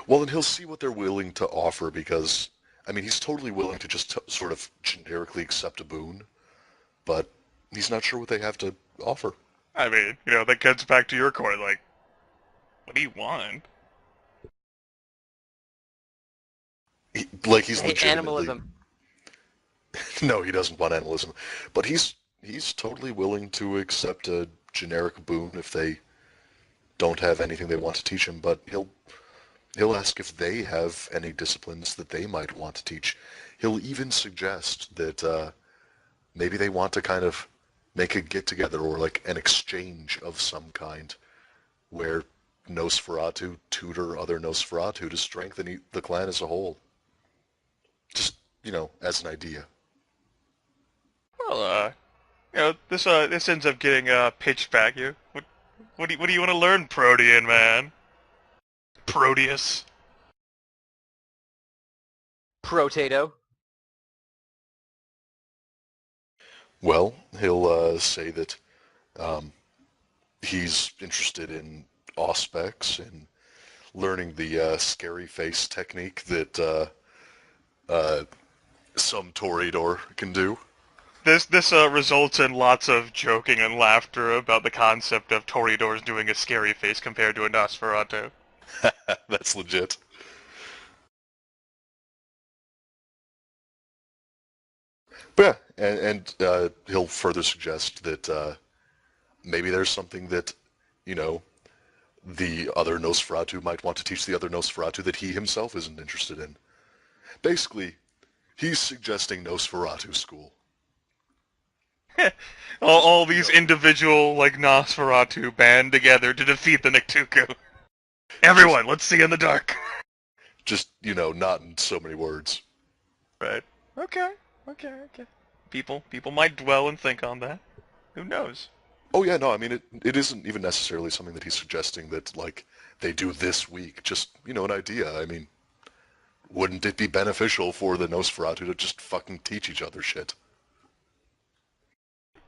then he'll see what they're willing to offer because, I mean, he's totally willing to just sort of generically accept a boon, but he's not sure what they have to offer. I mean, that gets back to your point, like, what do you want? He's Hey, legitimately... animalism. No, he doesn't want animalism. But he's totally willing to accept a generic boon if they don't have anything they want to teach him, but he'll ask if they have any disciplines that they might want to teach. He'll even suggest that maybe they want to kind of make a get-together or like an exchange of some kind where Nosferatu tutor other Nosferatu to strengthen the clan as a whole. Just, as an idea. Well, this ends up getting pitched back. What do you want to learn, Protean man? Proteus. Protato. Well, he'll say that he's interested in auspex and learning the scary face technique that some Toreador can do. This results in lots of joking and laughter about the concept of Toreadors doing a scary face compared to a Nosferatu. That's legit. But yeah, and he'll further suggest that maybe there's something that, you know, the other Nosferatu might want to teach the other Nosferatu that he himself isn't interested in. Basically, he's suggesting Nosferatu school. All these individual, like, Nosferatu band together to defeat the Niktuku. Everyone, let's see in the dark. Just, you know, not in so many words. Right. Okay. People might dwell and think on that. Who knows? Oh yeah, no, I mean, it isn't even necessarily something that he's suggesting that, like, they do this week. Just, you know, an idea. I mean, wouldn't it be beneficial for the Nosferatu to just fucking teach each other shit?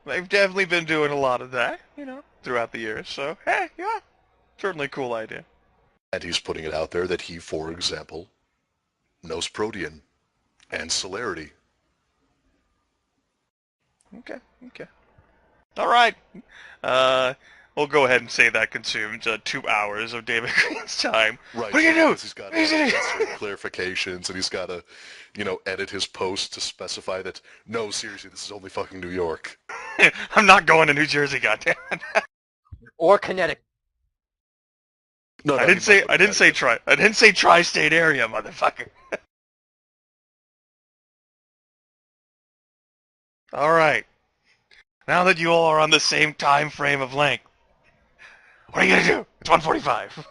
They've definitely been doing a lot of that, you know, throughout the years, so, hey, yeah, certainly a cool idea. And he's putting it out there that he, for example, knows Protean and Celerity. Okay. Alright. We'll go ahead and say that consumed 2 hours of David Green's time. Right. What are you gonna do? He's got clarifications, and he's got to, you know, edit his post to specify that, no, seriously, this is only fucking New York. I'm not going to New Jersey, goddammit. Or Connecticut. No, I didn't say tri-state area, motherfucker. Alright. Now that you all are on the same time frame of length, what are you gonna do? It's 1:45.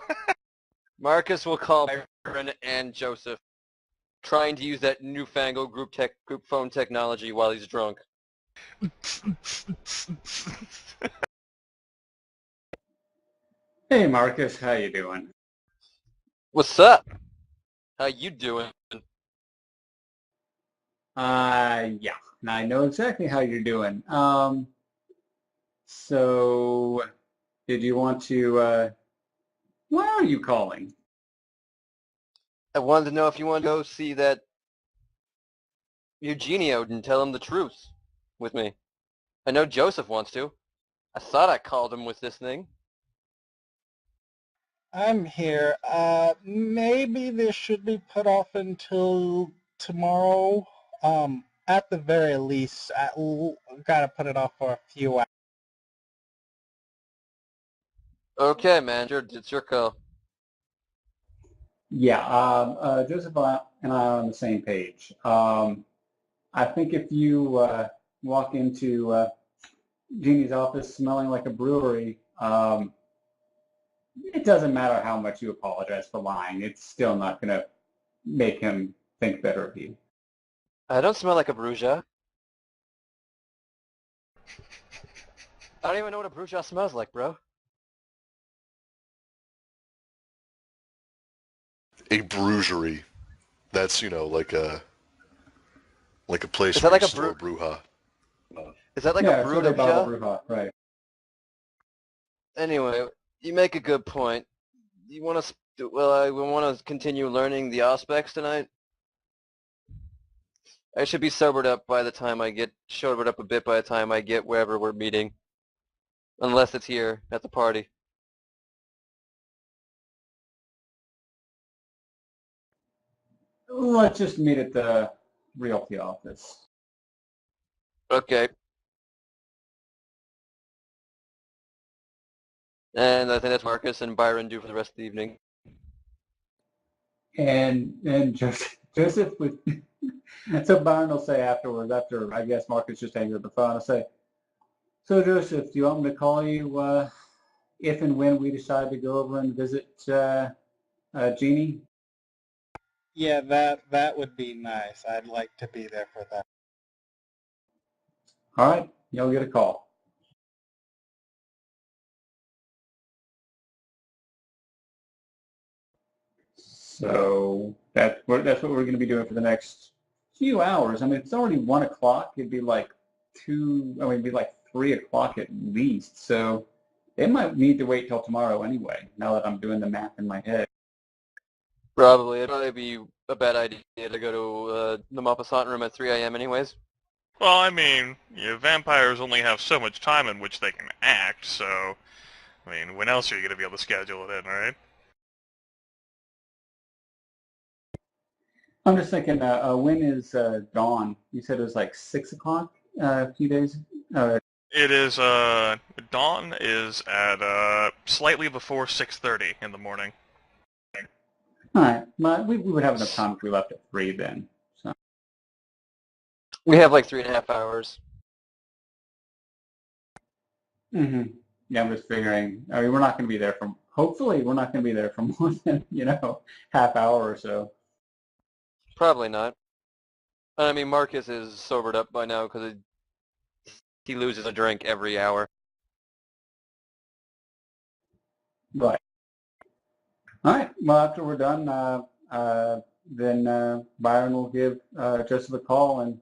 Marcus will call Byron and Joseph, trying to use that newfangled group phone technology while he's drunk. Hey Marcus, how you doing? What's up? How you doing? Yeah, I know exactly how you're doing. So, did you want to, why are you calling? I wanted to know if you want to go see that Eugenio and tell him the truth with me. I know Joseph wants to. I thought I called him with this thing. I'm here. Maybe this should be put off until tomorrow. At the very least, gotta put it off for a few hours. Okay, man. It's your call. Yeah, Joseph and I are on the same page. I think if you walk into Jeannie's office smelling like a brewery, it doesn't matter how much you apologize for lying. It's still not going to make him think better of you. I don't smell like a bruja. I don't even know what a bruja smells like, bro. A brugerie. That's, you know, like a place Is that where like you a store bruja. Is that like yeah, a it's what they bottle bruja? bruja, right. Anyway, you make a good point. You want to? Well, I want to continue learning the aspects tonight. I should be sobered up by the time I get sobered up a bit by the time I get wherever we're meeting, unless it's here at the party. Let's just meet at the realty office. Okay. And I think that's Marcus and Byron do for the rest of the evening. And Joseph would, so Byron will say afterwards, after I guess Marcus just hangs up the phone, I'll say, so Joseph, do you want me to call you if and when we decide to go over and visit Jeannie? Yeah, that would be nice. I'd like to be there for that. All right, you'll get a call. So that's what we're going to be doing for the next few hours. I mean, it's already 1 o'clock. It'd be like 3 o'clock at least. So they might need to wait till tomorrow anyway, now that I'm doing the math in my head. Probably. It'd probably be a bad idea to go to the Maupassant room at 3 a.m. anyways. Well, I mean, vampires only have so much time in which they can act, so, I mean, when else are you going to be able to schedule it in, right? I'm just thinking, when is dawn? You said it was like 6 o'clock a few days. It is, dawn is at, slightly before 6:30 in the morning. All right, well, we would have enough time if we left at 3 then. So. We have like 3.5 hours. Mm-hmm. Yeah, I'm just figuring. I mean, we're not going to be there for. Hopefully, we're not going to be there for more than half hour or so. Probably not. I mean, Marcus is sobered up by now because he loses a drink every hour. Right. All right. Well, after we're done, then Byron will give Joseph a call, and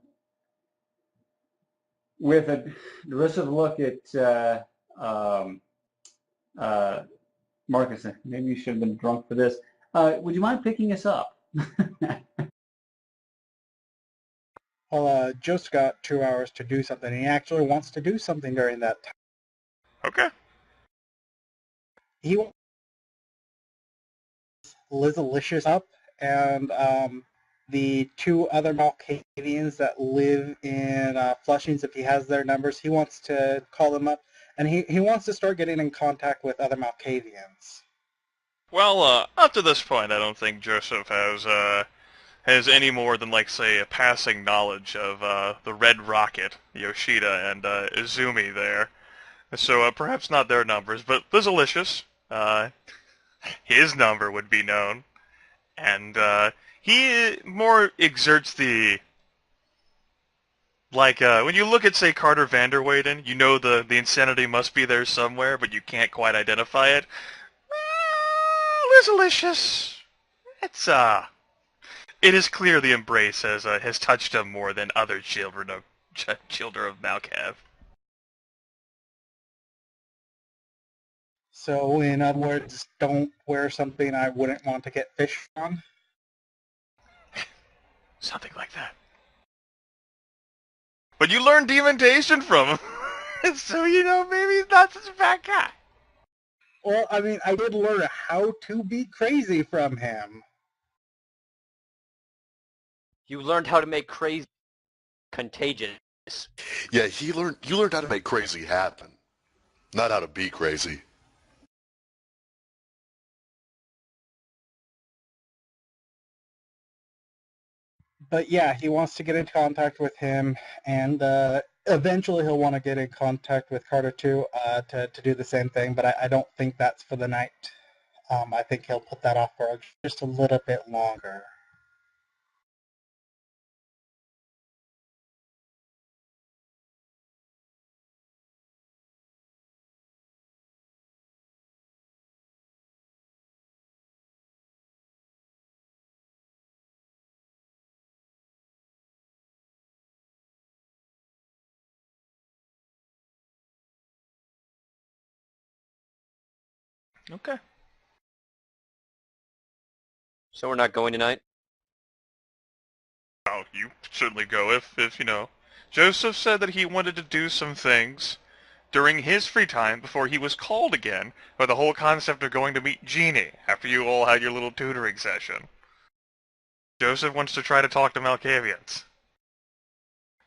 with a derisive look at Marcus, maybe you should have been drunk for this. Would you mind picking us up? Well, Joe's got 2 hours to do something. He actually wants to do something during that time. Okay. He wants Lizalicious up, and the 2 other Malkavians that live in Flushings, if he has their numbers, he wants to call them up, and he wants to start getting in contact with other Malkavians. Well, up to this point, I don't think Joseph has any more than, like, say, a passing knowledge of the Red Rocket, Yoshida, and Izumi there. So perhaps not their numbers, but Lizalicious, his number would be known. And he more exerts the, like, when you look at, say, Carter Vanderweyden, you know the insanity must be there somewhere, but you can't quite identify it. Lizalicious, it is clear the embrace has touched him more than other children of Malkav. So, in other words, don't wear something I wouldn't want to get fish on. Something like that. But you learned dementation from him, so maybe he's not such a bad guy. Well, I mean, I did learn how to be crazy from him. You learned how to make crazy contagious. Yeah, you learned how to make crazy happen, not how to be crazy. But yeah, he wants to get in contact with him, and eventually he'll want to get in contact with Carter too, to do the same thing, but I don't think that's for the night. I think he'll put that off for just a little bit longer. Okay. So we're not going tonight? Oh, you certainly go if Joseph said that he wanted to do some things during his free time before he was called again by the whole concept of going to meet Jeannie after you all had your little tutoring session. Joseph wants to try to talk to Malkavians.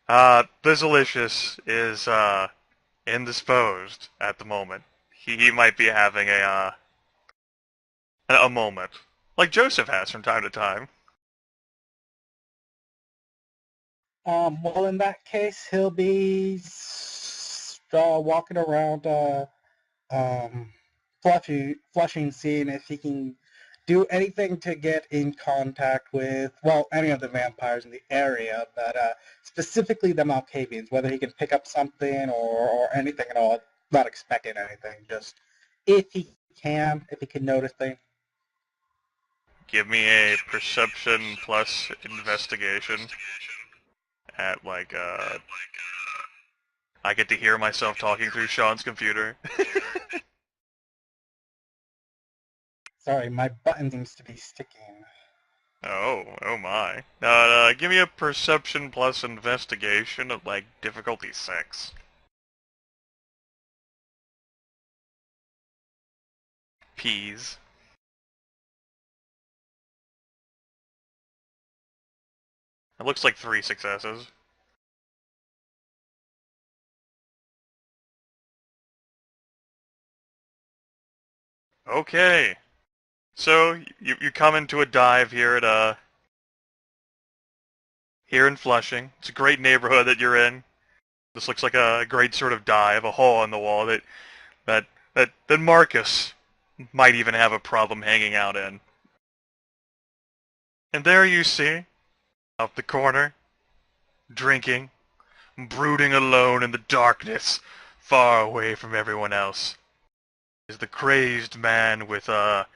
Lizalicious is, indisposed at the moment. He might be having a moment. Like Joseph has from time to time. Well, in that case, he'll be walking around Flushing, seeing if he can do anything to get in contact with, well, any of the vampires in the area, but specifically the Malkavians, whether he can pick up something or anything at all. Not expecting anything, just if he can notice things. Give me a perception plus investigation at, like, I get to hear myself talking through Sean's computer. Sorry, my button seems to be sticking. Oh my. Give me a perception plus investigation of, like, difficulty 6. Peas. It looks like 3 successes. Okay. So, you come into a dive here at, here in Flushing. It's a great neighborhood that you're in. This looks like a great sort of dive, a hole in the wall that Marcus might even have a problem hanging out in. And there you see, up the corner, drinking, brooding alone in the darkness, far away from everyone else, is the crazed man with a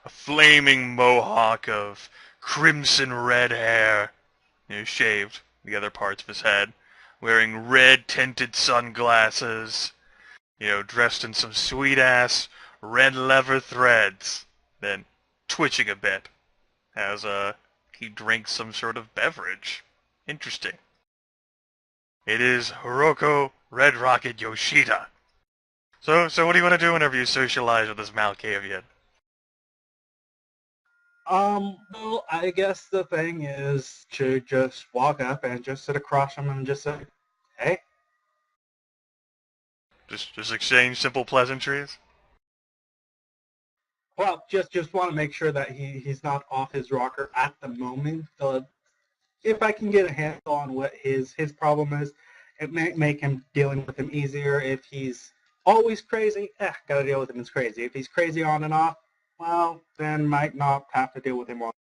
flaming mohawk of crimson red hair, shaved the other parts of his head, wearing red-tinted sunglasses, dressed in some sweet-ass red leather threads, then twitching a bit as he drinks some sort of beverage. Interesting. It is Hiroko Red Rocket Yoshida. So what do you want to do whenever you socialize with this Malkavian? Well, I guess the thing is to just walk up and just sit across from him and just say, hey. Just exchange simple pleasantries? Well, just want to make sure that he's not off his rocker at the moment. If I can get a handle on what his problem is, it may make him dealing with him easier. If he's always crazy, gotta deal with him as crazy. If he's crazy on and off, well, then might not have to deal with him on.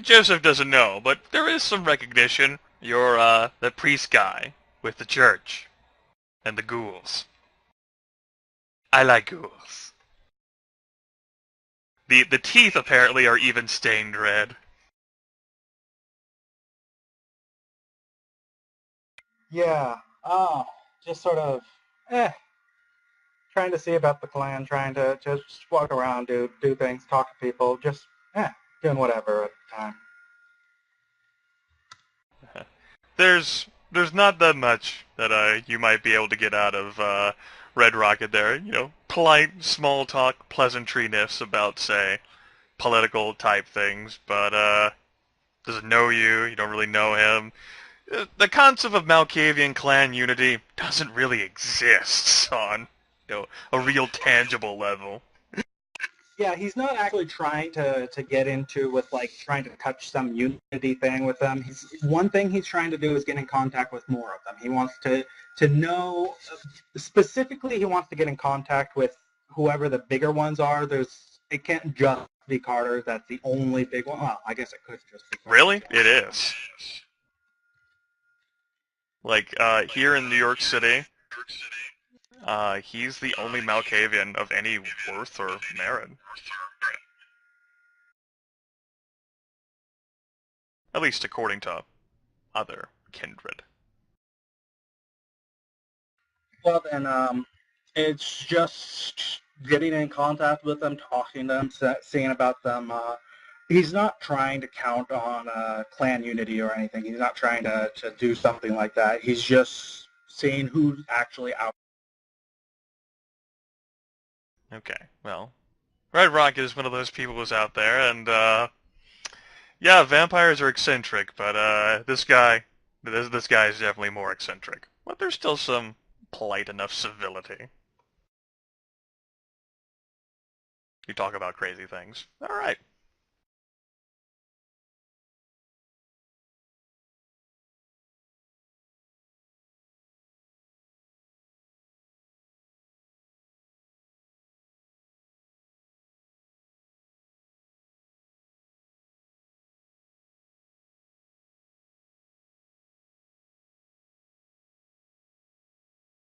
Joseph doesn't know, but there is some recognition. You're, the priest guy with the church and the ghouls. I like ghouls. The teeth apparently are even stained red. Yeah. Just sort of, trying to see about the clan, trying to just walk around, do things, talk to people, just, doing whatever at the time. There's not that much that you might be able to get out of Red Rocket there. Polite small talk pleasantriness about, say, political type things, but doesn't know you. You don't really know him. The concept of Malkavian clan unity doesn't really exist on a real tangible level. Yeah, he's not actually trying to get into with like trying to touch some unity thing with them. One thing he's trying to do is get in contact with more of them. He wants to know specifically. He wants to get in contact with whoever the bigger ones are. It can't just be Carter. That's the only big one. Well, I guess it could just be Carter. Really? It is. Like here in New York City, he's the only Malkavian of any worth or merit. At least according to other kindred. Well, then, it's just getting in contact with them, talking to them, seeing about them. He's not trying to count on clan unity or anything. He's not trying to do something like that. He's just seeing who's actually out. Okay, well, Red Rocket is one of those people who's out there, and yeah, vampires are eccentric, but this guy is definitely more eccentric. But there's still some polite enough civility. You talk about crazy things. All right.